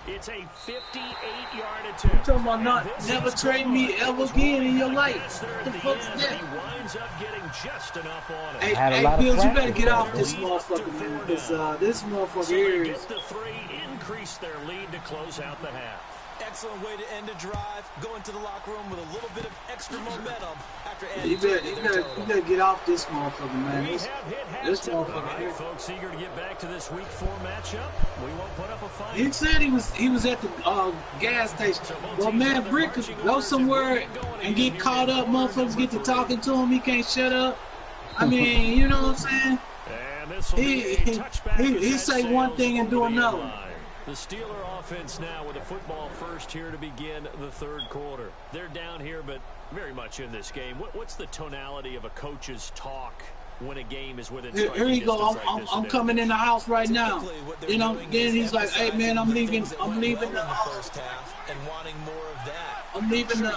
It's a 58-yard attempt. I'm talking about not never trade me ever again in your life. What the fuck's that? He winds up getting just enough on it. Hey, Bills, you better get off this motherfucker, man, because this motherfucker here is... Get the 3, increase their lead to close out the half. Excellent way to end a drive. Go into the locker room with a little bit of extra momentum after adding You better get off this motherfucker, man. This motherfucker here. Folks eager to get back to this week 4 matchup. We won't put up a fight. He said he was at the gas station. Well, man, Brick could go somewhere and get caught up. Motherfuckers get to talking to him. He can't shut up. I mean, you know what I'm saying? He say one thing and do another. The Steeler offense now with the football first here to begin the third quarter. They're down here, but very much in this game. What's the tonality of a coach's talk when a game is within striking Here you go. distance I'm coming in the house right now. You know, then he's like, "Hey man, I'm leaving the first half and wanting more of that. I'm leaving the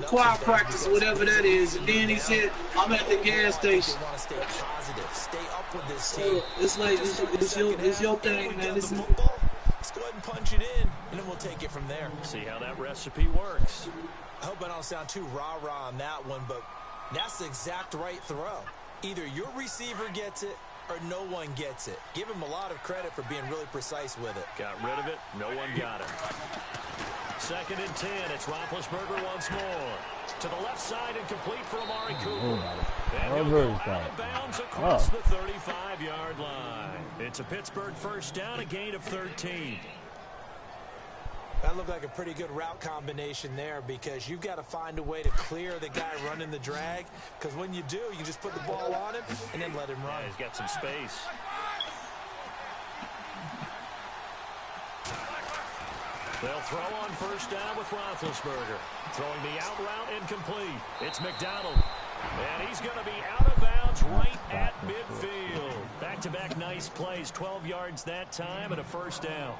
choir practice or whatever that is." And then he said, "I'm at the gas station." Want to stay positive, stay up with this So team. it's like it's your thing, man. Let's go ahead and punch it in, and then we'll take it from there. See how that recipe works. I hope I don't sound too rah-rah on that one, but that's the exact right throw. Either your receiver gets it or no one gets it. Give him a lot of credit for being really precise with it. Got rid of it. No one got it. 2nd and 10. It's Roethlisberger once more. To the left side and complete for Amari Cooper. And he'll go out of bounds across the 35-yard line. It's a Pittsburgh first down, a gain of 13. That looked like a pretty good route combination there because you've got to find a way to clear the guy running the drag, because when you do, you just put the ball on him and then let him run. Yeah, he's got some space. They'll throw on first down with Roethlisberger. Throwing the out route incomplete. It's McDonald. And he's going to be out of bounds right at midfield. Back-to-back nice plays. 12 yards that time and a first down.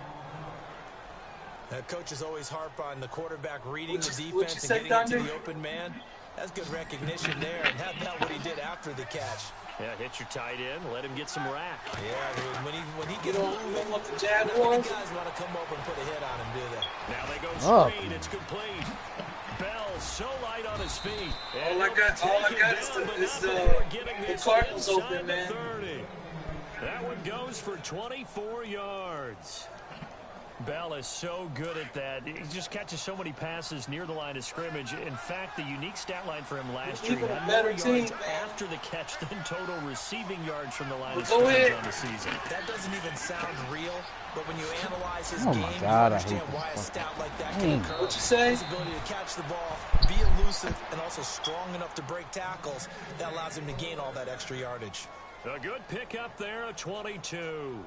Coaches always harp on the quarterback reading the defense and getting into the open man. That's good recognition there, and that's not what he did after the catch. Yeah, hit your tight end, let him get some rack. Yeah, when he gets moving, want the not Jaguars? many guys want to come over and put a hit on him, do they? Now they go screen, it's complete. Bell so light on his feet. All I got is the Cardinals open, man. That one goes for 24 yards. Bell is so good at that. He just catches so many passes near the line of scrimmage. In fact, the unique stat line for him last year, Even a had better more team, yards man. after the catch than total receiving yards from the line of Go scrimmage ahead. on the season. That doesn't even sound real, but when you analyze his Oh game, my you God, I understand hate why a this stat like that fucking can game. occur. What you say? His ability to catch the ball, be elusive, and also strong enough to break tackles, that allows him to gain all that extra yardage. A good pickup there, a 22.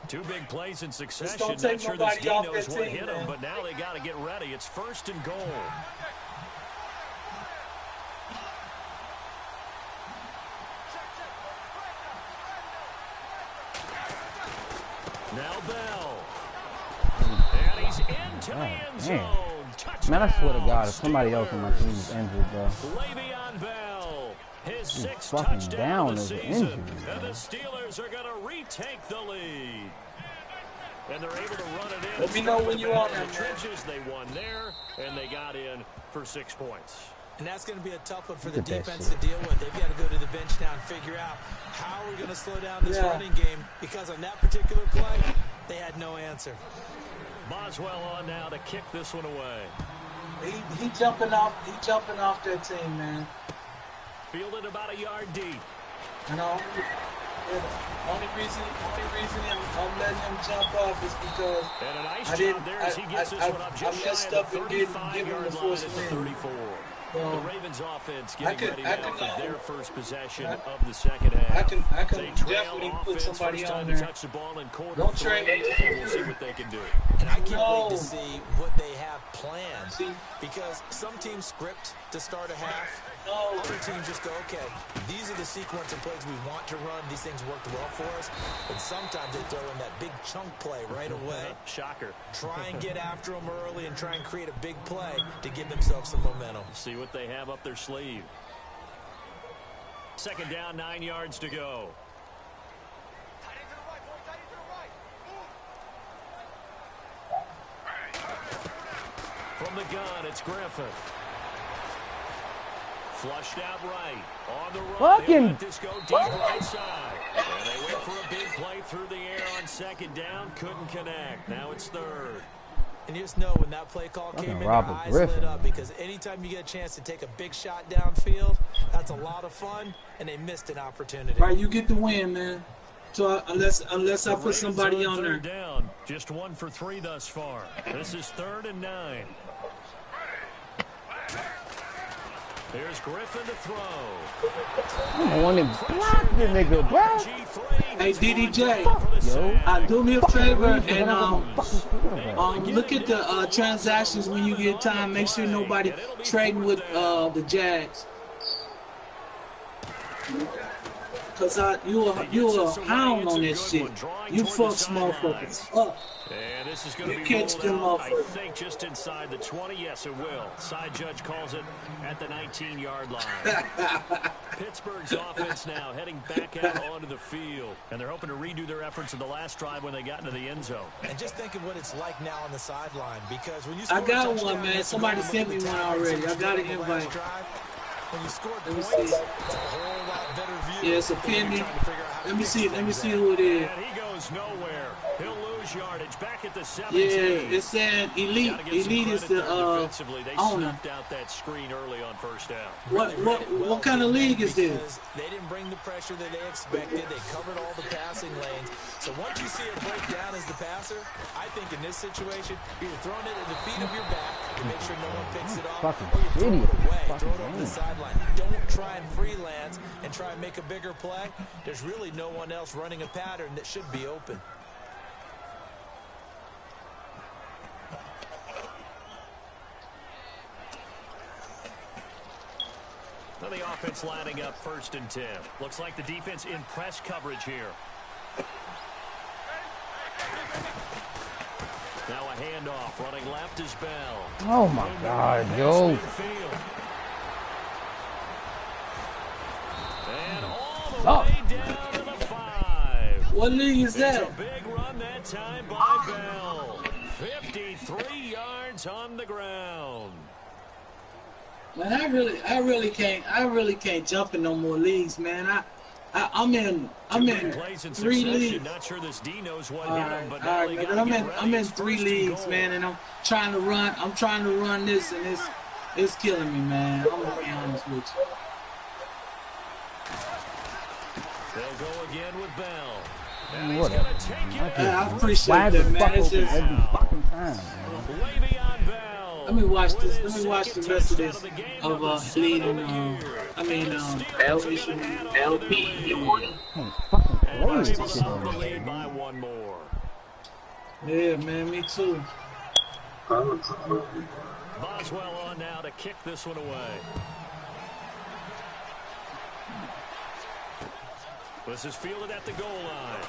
Two big plays in succession. don't take Not sure this nobody D off knows that what team, hit him, man. but now they got to get ready. It's 1st and goal. Now Bell. And he's into the end zone. Touchdown. Man, I swear to God, if somebody else on my team is injured, bro. Le'Veon Bell, his He's 6th fucking touchdown down of the as an season. injury, And the man. Steelers are going to retake the lead. And they're able to run it in. Let me know when you Back on in that, the man. trenches. They won there, and they got in for 6 points. And that's going to be a tough one for Look the at that defense shit. to deal with. They've got to go to the bench now and figure out how we're going to slow down this running game, because on that particular play, they had no answer. Boswell on now to kick this one away. He jumping off. He jumping off that team, man. Fielded about a yard deep. And the only reason I'm letting him jump off is because And a nice I job didn't. there as he gets this one up just shy messed of the up and didn't give him 35-yard the line force at the win. 34. So, The Ravens offense getting ready I now could, for their first possession of the second half. I can They trail definitely put offense, somebody first time on to there. touch the ball in quarter Don't 3, trade it. and we'll see what they can do. And I can't No. wait to see what they have planned, See? because some teams script to start a half. No. Other teams just go, okay, these are the sequence of plays we want to run. These things worked well for us. And sometimes they throw in that big chunk play right away. Shocker. Try and get after them early and try and create a big play to give themselves some momentum. See what they have up their sleeve. 2nd down, 9 yards to go. From the gun, it's Griffin. Flushed out right. On the run. Fucking- They'll let this go deep right side. And they wait for a big play through the air on 2nd down. Couldn't connect. Now it's 3rd. And you just know when that play call Fucking came in, their Robert eyes Griffin. lit up, because anytime you get a chance to take a big shot downfield, that's a lot of fun, and they missed an opportunity. Right, you get the win, man. So unless I The put somebody Ravens on there. 3rd down. Just 1 for 3 thus far. This is 3rd and 9. Here's Griffin to throw. I want to block the nigga, bro. Hey, DDJ. Yo. Do me a favor and Fucking look at the transactions when you get time. Make sure nobody trading with the Jags. Cause you a hound on that shit. You fuck motherfuckers up. And this is going to You be catch rolled them out, I motherfuckers. think, just inside the 20. Yes, it will. Side judge calls it at the 19-yard line. Pittsburgh's offense now heading back out onto the field. And they're hoping to redo their efforts in the last drive when they got into the end zone. And just think of what it's like now on the sideline, because when you I score got a one, touchdown, man. you have to Somebody go look sent at me the one times already. and I got an the last invite. drive. When you scored Let me points, see. it's a whole lot better view. Yeah, it's a than when you're penny. trying to figure out how to Let me fix see. Let me things see there. who it is. And he goes nowhere. He'll lose yardage back at the 17. Yeah, it said Elite. Gotta give some Elite is credit the there defensively. They owner. snuffed out that screen early on 1st down. What kind of league is this? Because they didn't bring the pressure that they expected. They covered all the passing lanes. So once you see it break down as the passer, I think in this situation, you're either throwing it at the feet of your back to make sure no one picks it up, Fucking or you throw idiot. it away, Fucking throw it over the idiot. sideline. Don't try and freelance and try and make a bigger play. There's really no one else running a pattern that should be open. Now the offense lining up 1st and 10. Looks like the defense in press coverage here. Now a handoff. Running left is Bell. Oh my God, yo. And all the Suck. way down to the 5. What league is It's a that? big run that time by Bell. 53 yards on the ground. Man, I really can't jump in no more leagues, man. I'm in Plays in 3 succession. leagues. Not sure this D knows what All hit right, him, but all now right, they man. got But to get ready. I'm in It's 3 first and leagues, goal. man, and I'm trying to run this, and it's killing me, man. I'm gonna be honest with you. They'll go again with Bell. And Man, he's whatever, going to take man. it. I in. appreciate Wide that, the man. fuck It's open just every fucking time, man. Way beyond Bell. let me watch With this. his Let me watch the second rest of touchdown this the game, of number 7 leading. on the year. I mean, And the Steelers are going to add on to their lead. Can't fucking And play they're this able shit to move the on lead by one more. yeah, man, me too. Boswell on now to kick this one away. This is fielded at the goal line.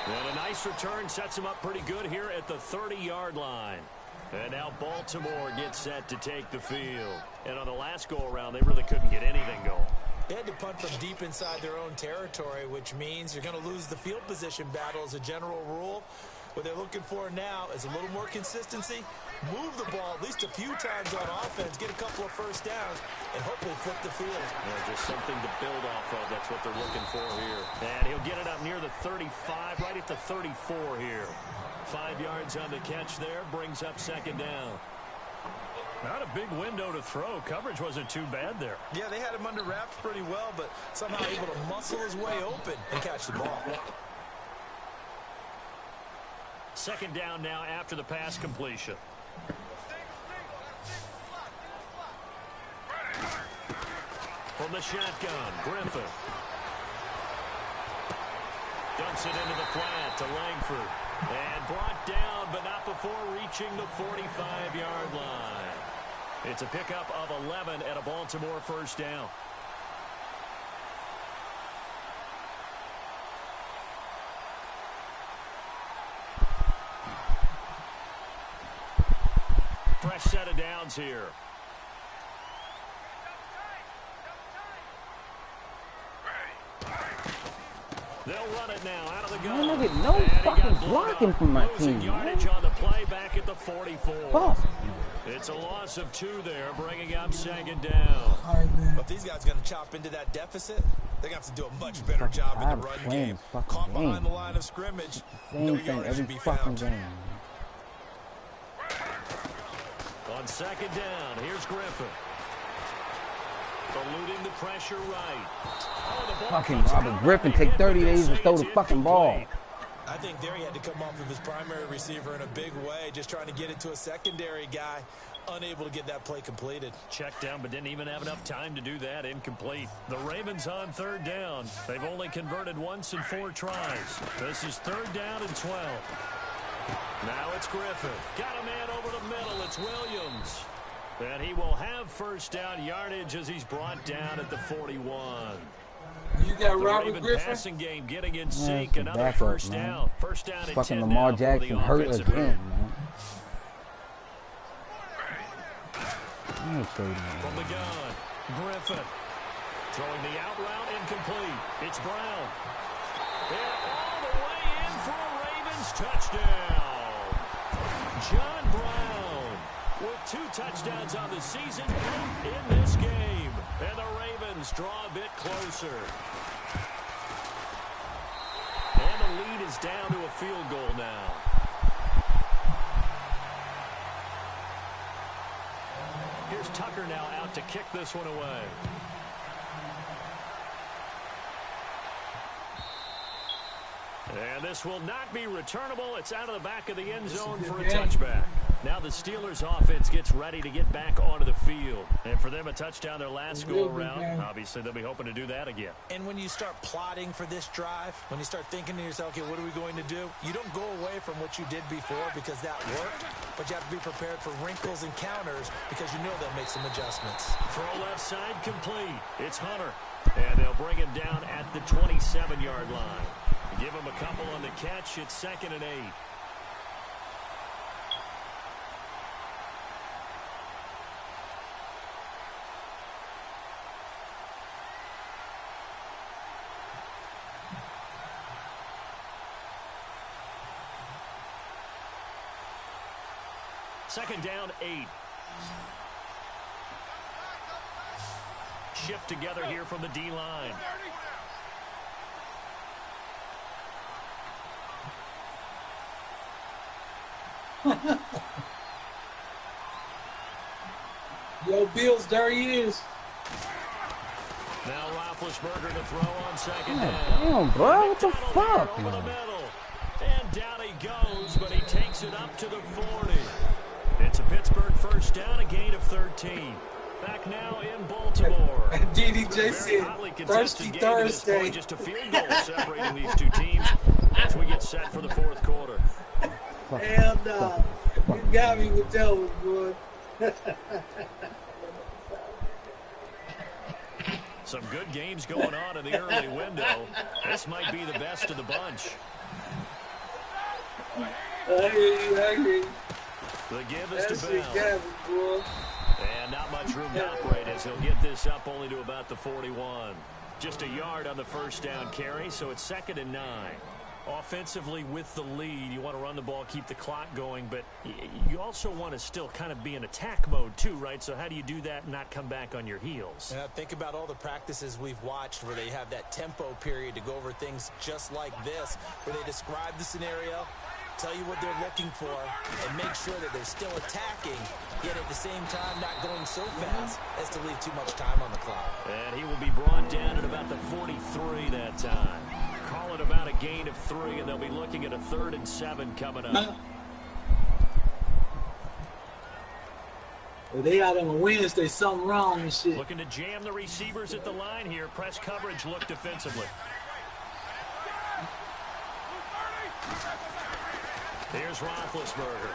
And a nice return sets him up pretty good here at the 30-yard line. And now Baltimore gets set to take the field. And on the last go-around, they really couldn't get anything going. They had to punt from deep inside their own territory, which means you're going to lose the field position battle as a general rule. What they're looking for now is a little more consistency, move the ball at least a few times on offense, get a couple of first downs, and hopefully flip the field. Yeah, just something to build off of. That's what they're looking for here. And he'll get it up near the 35, right at the 34 here. 5 yards on the catch there, brings up second down. Not a big window to throw. Coverage wasn't too bad there. Yeah, they had him under wraps pretty well, but somehow able to muscle his way open and catch the ball. Second down now after the pass completion. From the shotgun, Griffin. Dumps it into the flat to Langford. And brought down, but not before reaching the 45-yard line. It's a pickup of 11 at a Baltimore first down. Fresh set of downs here. They'll run it now out of the gun. Man, I get no fucking blocking from my Losing team, yardage man. on the play back at the 44. Fuck. It's a loss of 2 there, bringing up second down. But if these guys are going to chop into that deficit, they're going to have to do a much better job in the run game. Caught behind the line of scrimmage, no Same thing yardage every to be fucking found. game. On second down, here's Griffin. Eluding the pressure right. Oh, the ball Fucking comes Robert out Griffin on the take hit, 30 but they'll days to say throw it's the fucking ball. incomplete. I think there he had to come off of his primary receiver in a big way, just trying to get it to a secondary guy, unable to get that play completed. Checked down, but didn't even have enough time to do that. Incomplete. The Ravens on third down. They've only converted once in 4 tries. This is third down and 12. Now it's Griffin. Got a man over the middle. It's Williams. And he will have first down yardage as he's brought down at the 41. You got The Robert Raven Griffin? passing game getting in Man, sync. it's the Another backup, first man. down. First down at Fucking 10 Lamar now for Jackson the hurt offensive again, group. man. I ain't saying that. From the gun, Griffin. Throwing the out route incomplete. It's Brown. And all the way in for a Ravens touchdown. John Brown with 2 touchdowns on the season in this game. And the Ravens draw a bit closer. And the lead is down to a field goal now. Here's Tucker now out to kick this one away. And this will not be returnable. It's out of the back of the end zone for a touchback. Now the Steelers offense gets ready to get back onto the field. And for them, a touchdown their last go-around. Obviously, they'll be hoping to do that again. And when you start plotting for this drive, when you start thinking to yourself, okay, what are we going to do? You don't go away from what you did before because that worked, but you have to be prepared for wrinkles and counters because you know they'll make some adjustments. Throw left side complete. It's Hunter. And they'll bring him down at the 27-yard line. Give him a couple on the catch. It's 2nd and 8. Second down, 8. shift together here from the D-line. Yo, Bills, there he is. Now Roethlisberger to throw on second God down. damn, bro. What the McDonald fuck, here over the man? middle. And down he goes, but he takes it up to the 40. It's a Pittsburgh first down, a gain of 13. Back now in Baltimore. DDJ said, Thirsty Thursday. Just a field goal separating these two teams as we get set for the fourth quarter. Hell no. You got me with that one, boy. Some good games going on in the early window. This might be the best of the bunch. I hear you. The give That is to shit Bell. got me, boy. And not much room to operate as he'll get this up only to about the 41. Just a yard on the first down carry, so it's 2nd and 9. Offensively with the lead, you want to run the ball, keep the clock going, but you also want to still kind of be in attack mode too, right? So how do you do that and not come back on your heels? Yeah, think about all the practices we've watched where they have that tempo period to go over things just like this, where they describe the scenario, tell you what they're looking for, and make sure that they're still attacking, yet at the same time not going so fast as to leave too much time on the clock. And he will be brought down at about the 43 that time. Call it about a gain of 3, and they'll be looking at a 3rd and 7 coming up. Well, they out on a Wednesday, something wrong and shit. Looking to jam the receivers at the line here. Press coverage look defensively. Here's Roethlisberger.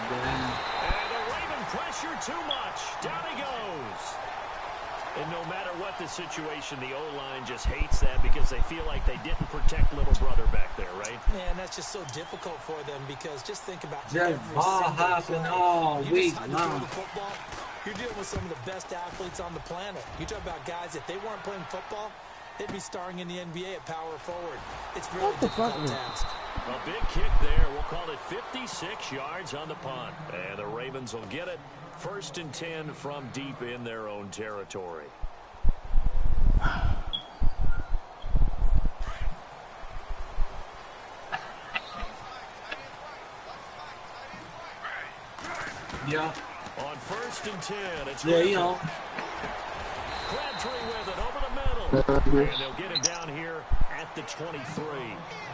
And the Raven pressure too much. Down he goes. And no matter what the situation, the O-line just hates that because they feel like they didn't protect little brother back there, right? Man, that's just so difficult for them because just think about Just every ball single hopping play. all You week decide to throw long. the football, you're dealing with some of the best athletes on the planet. You talk about guys, if they weren't playing football, they'd be starring in the NBA at power forward. It's really What the fuck difficult is- task. A big kick there. We'll call it 56 yards on the punt. And the Ravens will get it. 1st and 10 from deep in their own territory. Yeah. On 1st and 10, it's Yeah, Griffin. you know. Crabtree with it over the middle. And they'll get him down here at the 23.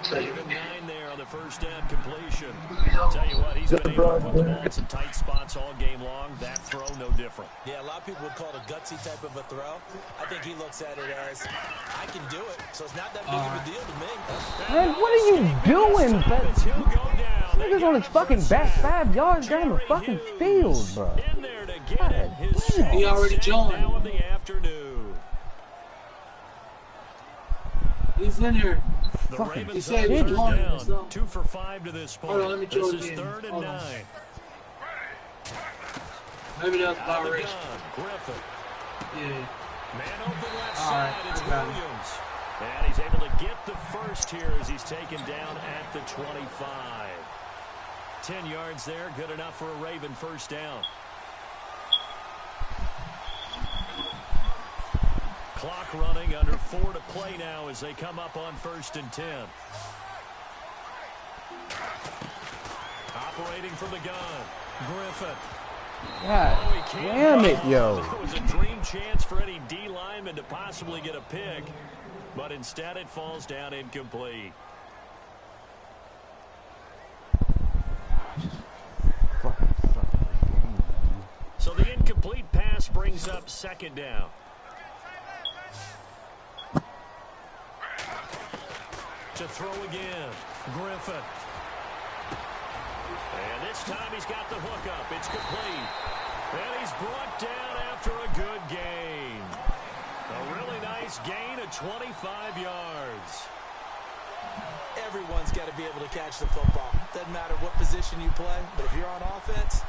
Give him 9 there on the first down completion. Tell you what, he's been able to put the ball in some tight spots all game long. That throw, no different. Yeah, a lot of people would call it a gutsy type of a throw. I think he looks at it as, I can do it, so it's not that big of a deal to me. Man, what are you doing? He'll go down. They Niggas got on him his for fucking a back sack. 5 yards down the Jerry fucking Hughes field, bro. in there to get it. His damn. He already second joined. now in the afternoon. He's in here. The Fucking Ravens He said on he third joined down, himself. 2 for 5 to this point. Hold on, let me This join is in. 3rd and Hold 9. on. Maybe that's Out of about the right. gun, Griffin. Yeah. Man open left All side, right, it's I got it. Williams. And he's able to get the first here as he's taken down at the 25. 10 yards there, good enough for a Raven first down. Clock running, under 4 to play now as they come up on 1st and 10. Operating from the gun, Griffin. God Oh, he can't damn it, run. yo. It was a dream chance for any D lineman to possibly get a pick, but instead it falls down incomplete. Fucking suck this game, man. So the incomplete pass brings up 2nd down. To throw again, Griffin. And this time he's got the hook up. It's complete. And he's brought down after a good gain. A really nice gain of 25 yards. Everyone's got to be able to catch the football. Doesn't matter what position you play, but if you're on offense,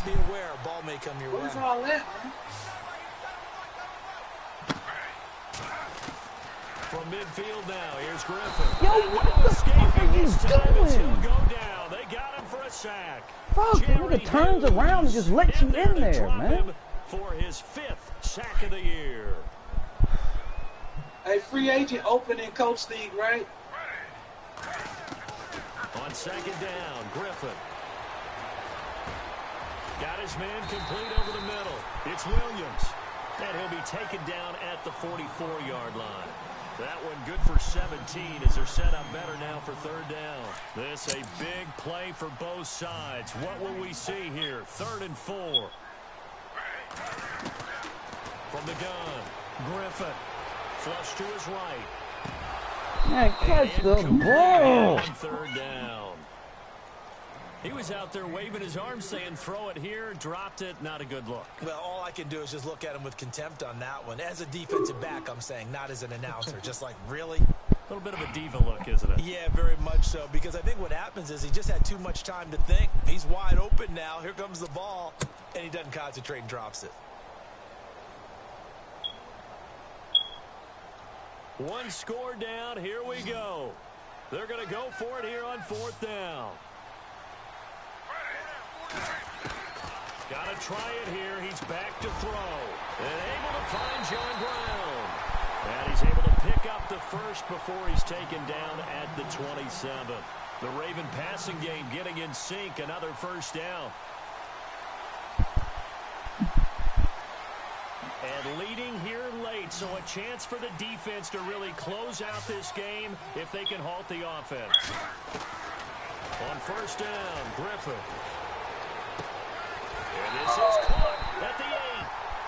be aware a ball may come your way. What's all that, man? From midfield now, here's Griffin. Yo, And what no the escaping fuck are you this time as doing? he'll go down. They got him for a sack. Fuck, the Jerry nigga turns Hughes around and just lets you in to there, drop man. him for his 5th sack of the year. Hey, free agent opening coach league, right? On second down, Griffin. Got his man complete over the middle. It's Williams. And he'll be taken down at the 44-yard line. That one good for 17 as they're set up better now for third down. This a big play for both sides. What will we see here? 3rd and 4. From the gun, Griffin. Flush to his right. Man, catch the ball. Third down. He was out there waving his arms saying, throw it here, dropped it. Not a good look. Well, all I can do is just look at him with contempt on that one. As a defensive back, I'm saying, not as an announcer. Just like, really? A little bit of a diva look, isn't it? Yeah, very much so. Because I think what happens is he just had too much time to think. He's wide open now. Here comes the ball. And he doesn't concentrate and drops it. One score down. Here we go. They're going to go for it here on 4th down. Got to try it here. He's back to throw. And able to find John Brown. And he's able to pick up the first before he's taken down at the 27. The Raven passing game getting in sync. Another first down. And leading here late, so a chance for the defense to really close out this game if they can halt the offense. On 1st down, Griffin. And this is caught at the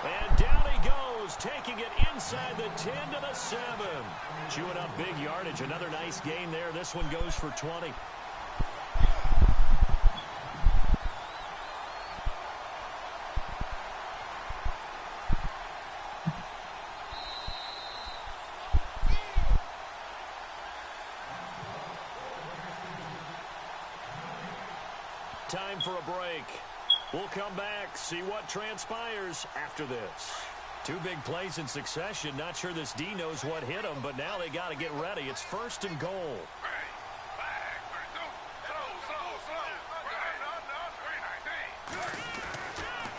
8. And down he goes, taking it inside the 10 to the 7. Chewing up big yardage. Another nice gain there. This one goes for 20. Time for a break. We'll come back, see what transpires after this. 2 big plays in succession. Not sure this D knows what hit them, but now they got to get ready. It's 1st and goal.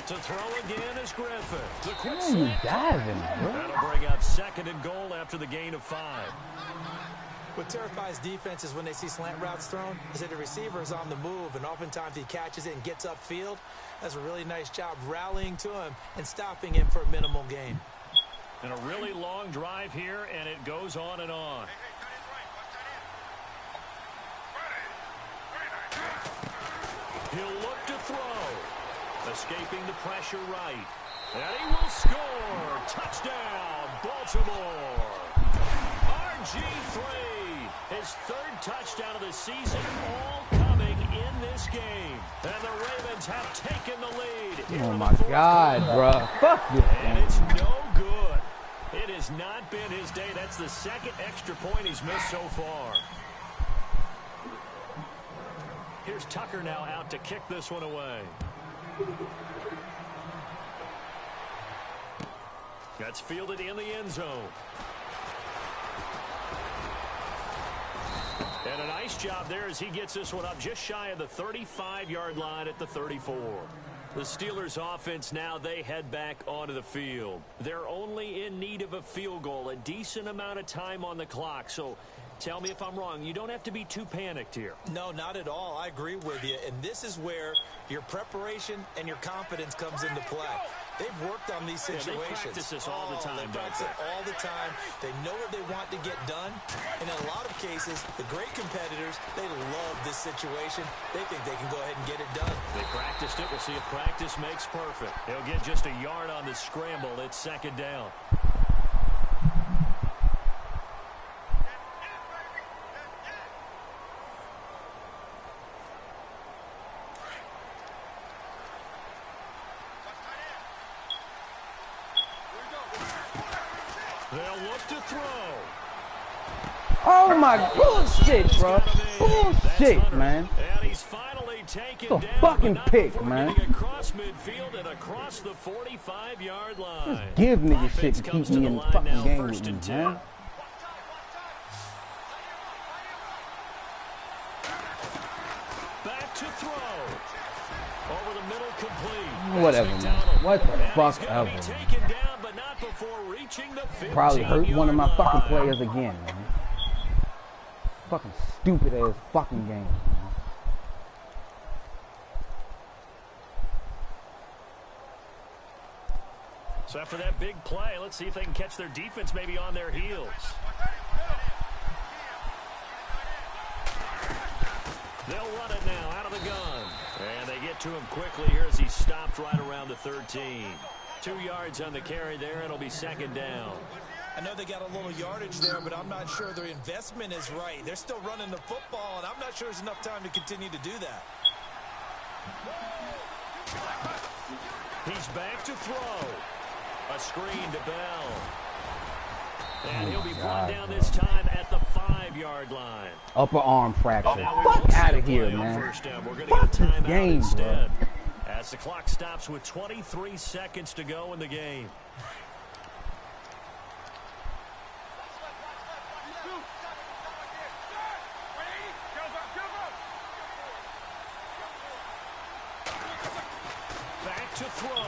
To throw again is Griffin. The quick You diving, bro. That'll bring up 2nd and goal after the gain of 5. What terrifies defenses when they see slant routes thrown is that the receiver is on the move, and oftentimes he catches it and gets upfield. Does a really nice job rallying to him and stopping him for a minimal gain. And a really long drive here, and it goes on and on. He'll look to throw. Escaping the pressure right. And he will score. Touchdown, Baltimore. RG3. His 3rd touchdown of the season, all coming in this game. And the Ravens have taken the lead. Oh, my God, bro. Fuck this And game. it's no good. It has not been his day. That's the 2nd extra point he's missed so far. Here's Tucker now out to kick this one away. That's fielded in the end zone. And a nice job there as he gets this one up just shy of the 35-yard line at the 34. The Steelers offense now, they head back onto the field. They're only in need of a field goal, a decent amount of time on the clock. So tell me if I'm wrong. You don't have to be too panicked here. No, not at all. I agree with you. And this is where your preparation and your confidence comes into play. They've worked on these situations. They practice this all the time, They practice it all the time. They know what they want to get done. And in a lot of cases, the great competitors, they love this situation. They think they can go ahead and get it done. They practiced it. We'll see if practice makes perfect. He'll get just a yard on the scramble. It's 2nd down. They'll look to throw. Oh, my bullshit, bro. Bullshit, man. And he's finally taken The down, fucking but not pick, before man. getting across midfield and across the 45-yard line. Just give niggas shit Offense to comes keep me the in the line fucking now, game 1st with me, and 10. man. Back to throw. Over the middle, complete. Whatever, That's man. McDonald. What the And fuck he's gonna ever. be taken down, but not before reaching the 15-yard Probably hurt one of my fucking line. players again, man. Fucking stupid ass fucking game. Man. So after that big play, let's see if they can catch their defense maybe on their heels. They'll run it now out of the gun. And they get to him quickly here as he stopped right around the 13. 2 yards on the carry there. It'll be second down. I know they got a little yardage there, but I'm not sure their investment is right. They're still running the football, and I'm not sure there's enough time to continue to do that. He's back to throw. A screen to Bell. And he'll be brought down this time at the 5-yard line. Upper arm fracture. Now we Fuck won't see out a of here, play on man. first down. We're going to Fuck get a this timeout game, instead. bro. As the clock stops with 23 seconds to go in the game. Back to throw.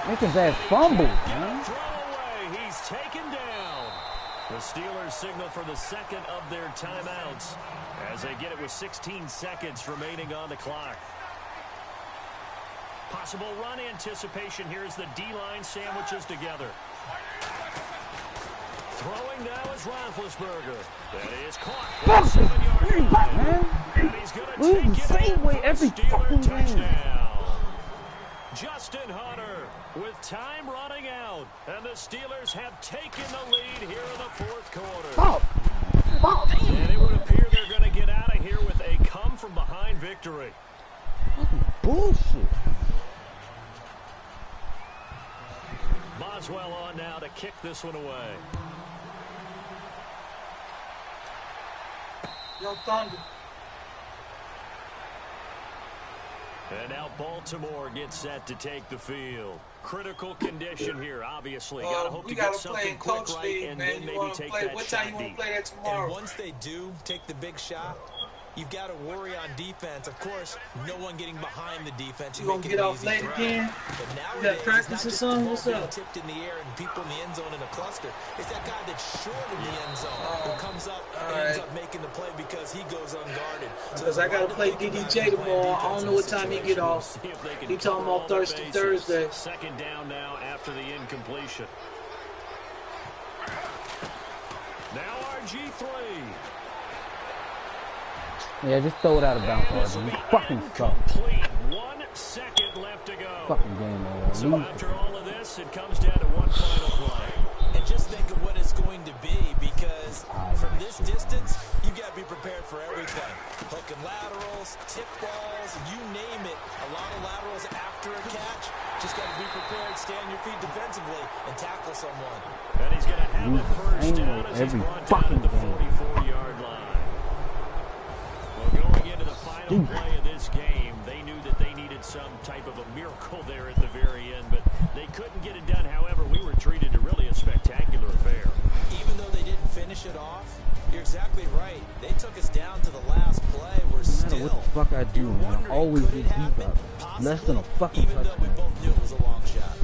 Make his ass fumble, man. Throw away. He's taken down. The Steelers signal for the second of their timeouts as they get it with 16 seconds remaining on the clock. Possible run anticipation here as the D-line sandwiches together. Throwing now is Roethlisberger. That is caught. Fuck this 7-yard game, line. man. And he's going to Lose take the it same in way for a every Steeler fucking game. touchdown. Justin Hunter with time running out. And the Steelers have taken the lead here in the fourth quarter. Fuck. Fuck. And it would appear they're going to get out of here with a come-from-behind victory. Fucking bullshit. Boswell on now to kick this one away. Yo, Thunder. And now Baltimore gets set to take the field. Critical condition here, obviously. Gotta hope We to gotta get play something Coach quick right League, and man. then You maybe wanna take play? that What time shot you want to deep. play that tomorrow? And once they do take the big shot, you've got to worry on defense. Of course, no one getting behind the defense. You gonna make it get an off easy late throw. again? But You nowadays, got it's practice not or just something? the ball What's being up? tipped in the air and people in the end zone in a cluster. It's that guy that's short in the end zone who comes up and ends up making the play because he goes unguarded. Because I got to play DDJ tomorrow. I don't know what time he get off. See if they can He talking cover all about the Thursday. bases. Second down now after the incompletion. Now RG3. Yeah, just throw it out of bounds, RG. You fucking suck. Complete. 1 second left to go. Fucking game, man. So Lose. after all of this, it comes down to one final play. And just think of what it's going to be, because from this distance, you got to be prepared for everything. Hook and laterals, tip balls, you name it. A lot of laterals after a catch. Just got to be prepared, stay on your feet defensively, and tackle someone. And he's going to have it first Angle down as he's every brought down fucking at the game. 44-yard line. Well, going into the final play of this game, they knew that they needed some type of a miracle there at the very end, but they couldn't get it done. However, we were treated to really a spectacular affair. Even though they didn't finish it off, you're exactly right. They took us down to the last play. We're No matter still. what the fuck I do, You're man, I wondering, always could get it beat happen? by less than a fucking Even though we touchdown. both knew it was a long shot.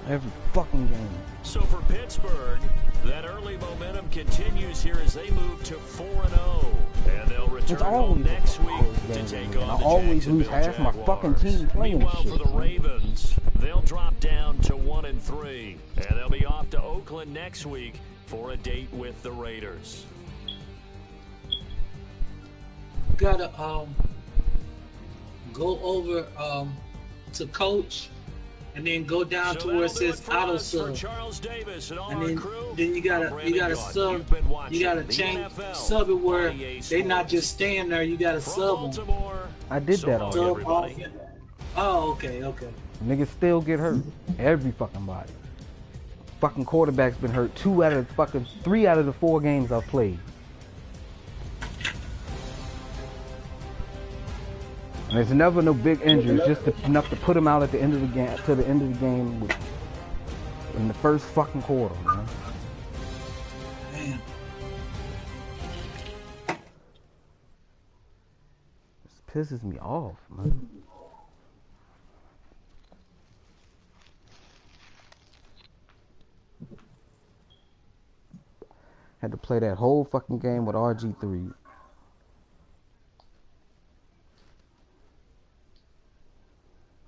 Every fucking game. So for Pittsburgh, that early momentum continues here as they move to 4-0. And they'll return It's home always next a week close to game, take man. on I the always lose Jacksonville half my Jaguars. fucking team playing Meanwhile, shit, for the man. Ravens, they'll drop down to 1-3. And they'll be off to Oakland next week for a date with the Raiders. Gotta go over to coach and then go down to where it that'll do says for auto us. For sub. Charles Davis and all And our then, crew, then you I'm gotta Brandon Gaudin. sub. You've been watching You gotta the change NFL sub it where on EA they not Sports. just staying there. You gotta From sub them. Baltimore, I did so that long, already. Sub everybody. off. Oh, okay. Niggas still get hurt. Every fucking body. Fucking quarterback's been hurt 3 out of the 4 games I've played. And there's never no big injuries, just enough to put him out at the end of the game, to the end of the game in the first fucking quarter, man. Damn. This pisses me off, man. Had to play that whole fucking game with RG3.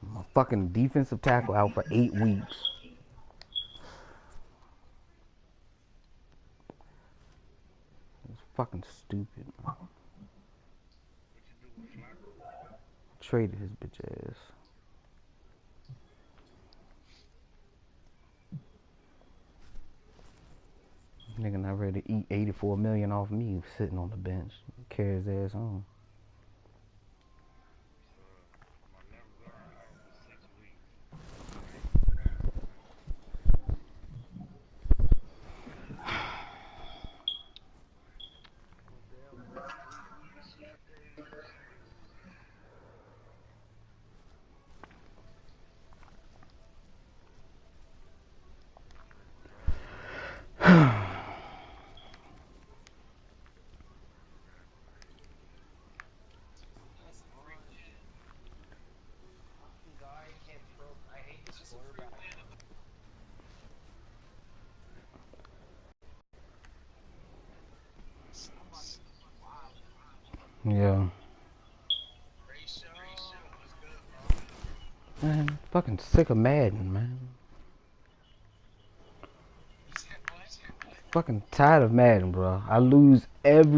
My fucking defensive tackle out for 8 weeks. It's fucking stupid. Traded his bitch ass. Nigga not ready to eat $84 million off me sitting on the bench. Carry his ass on. Yeah. Man, fucking sick of Madden, man. Fucking tired of Madden, bro. I lose every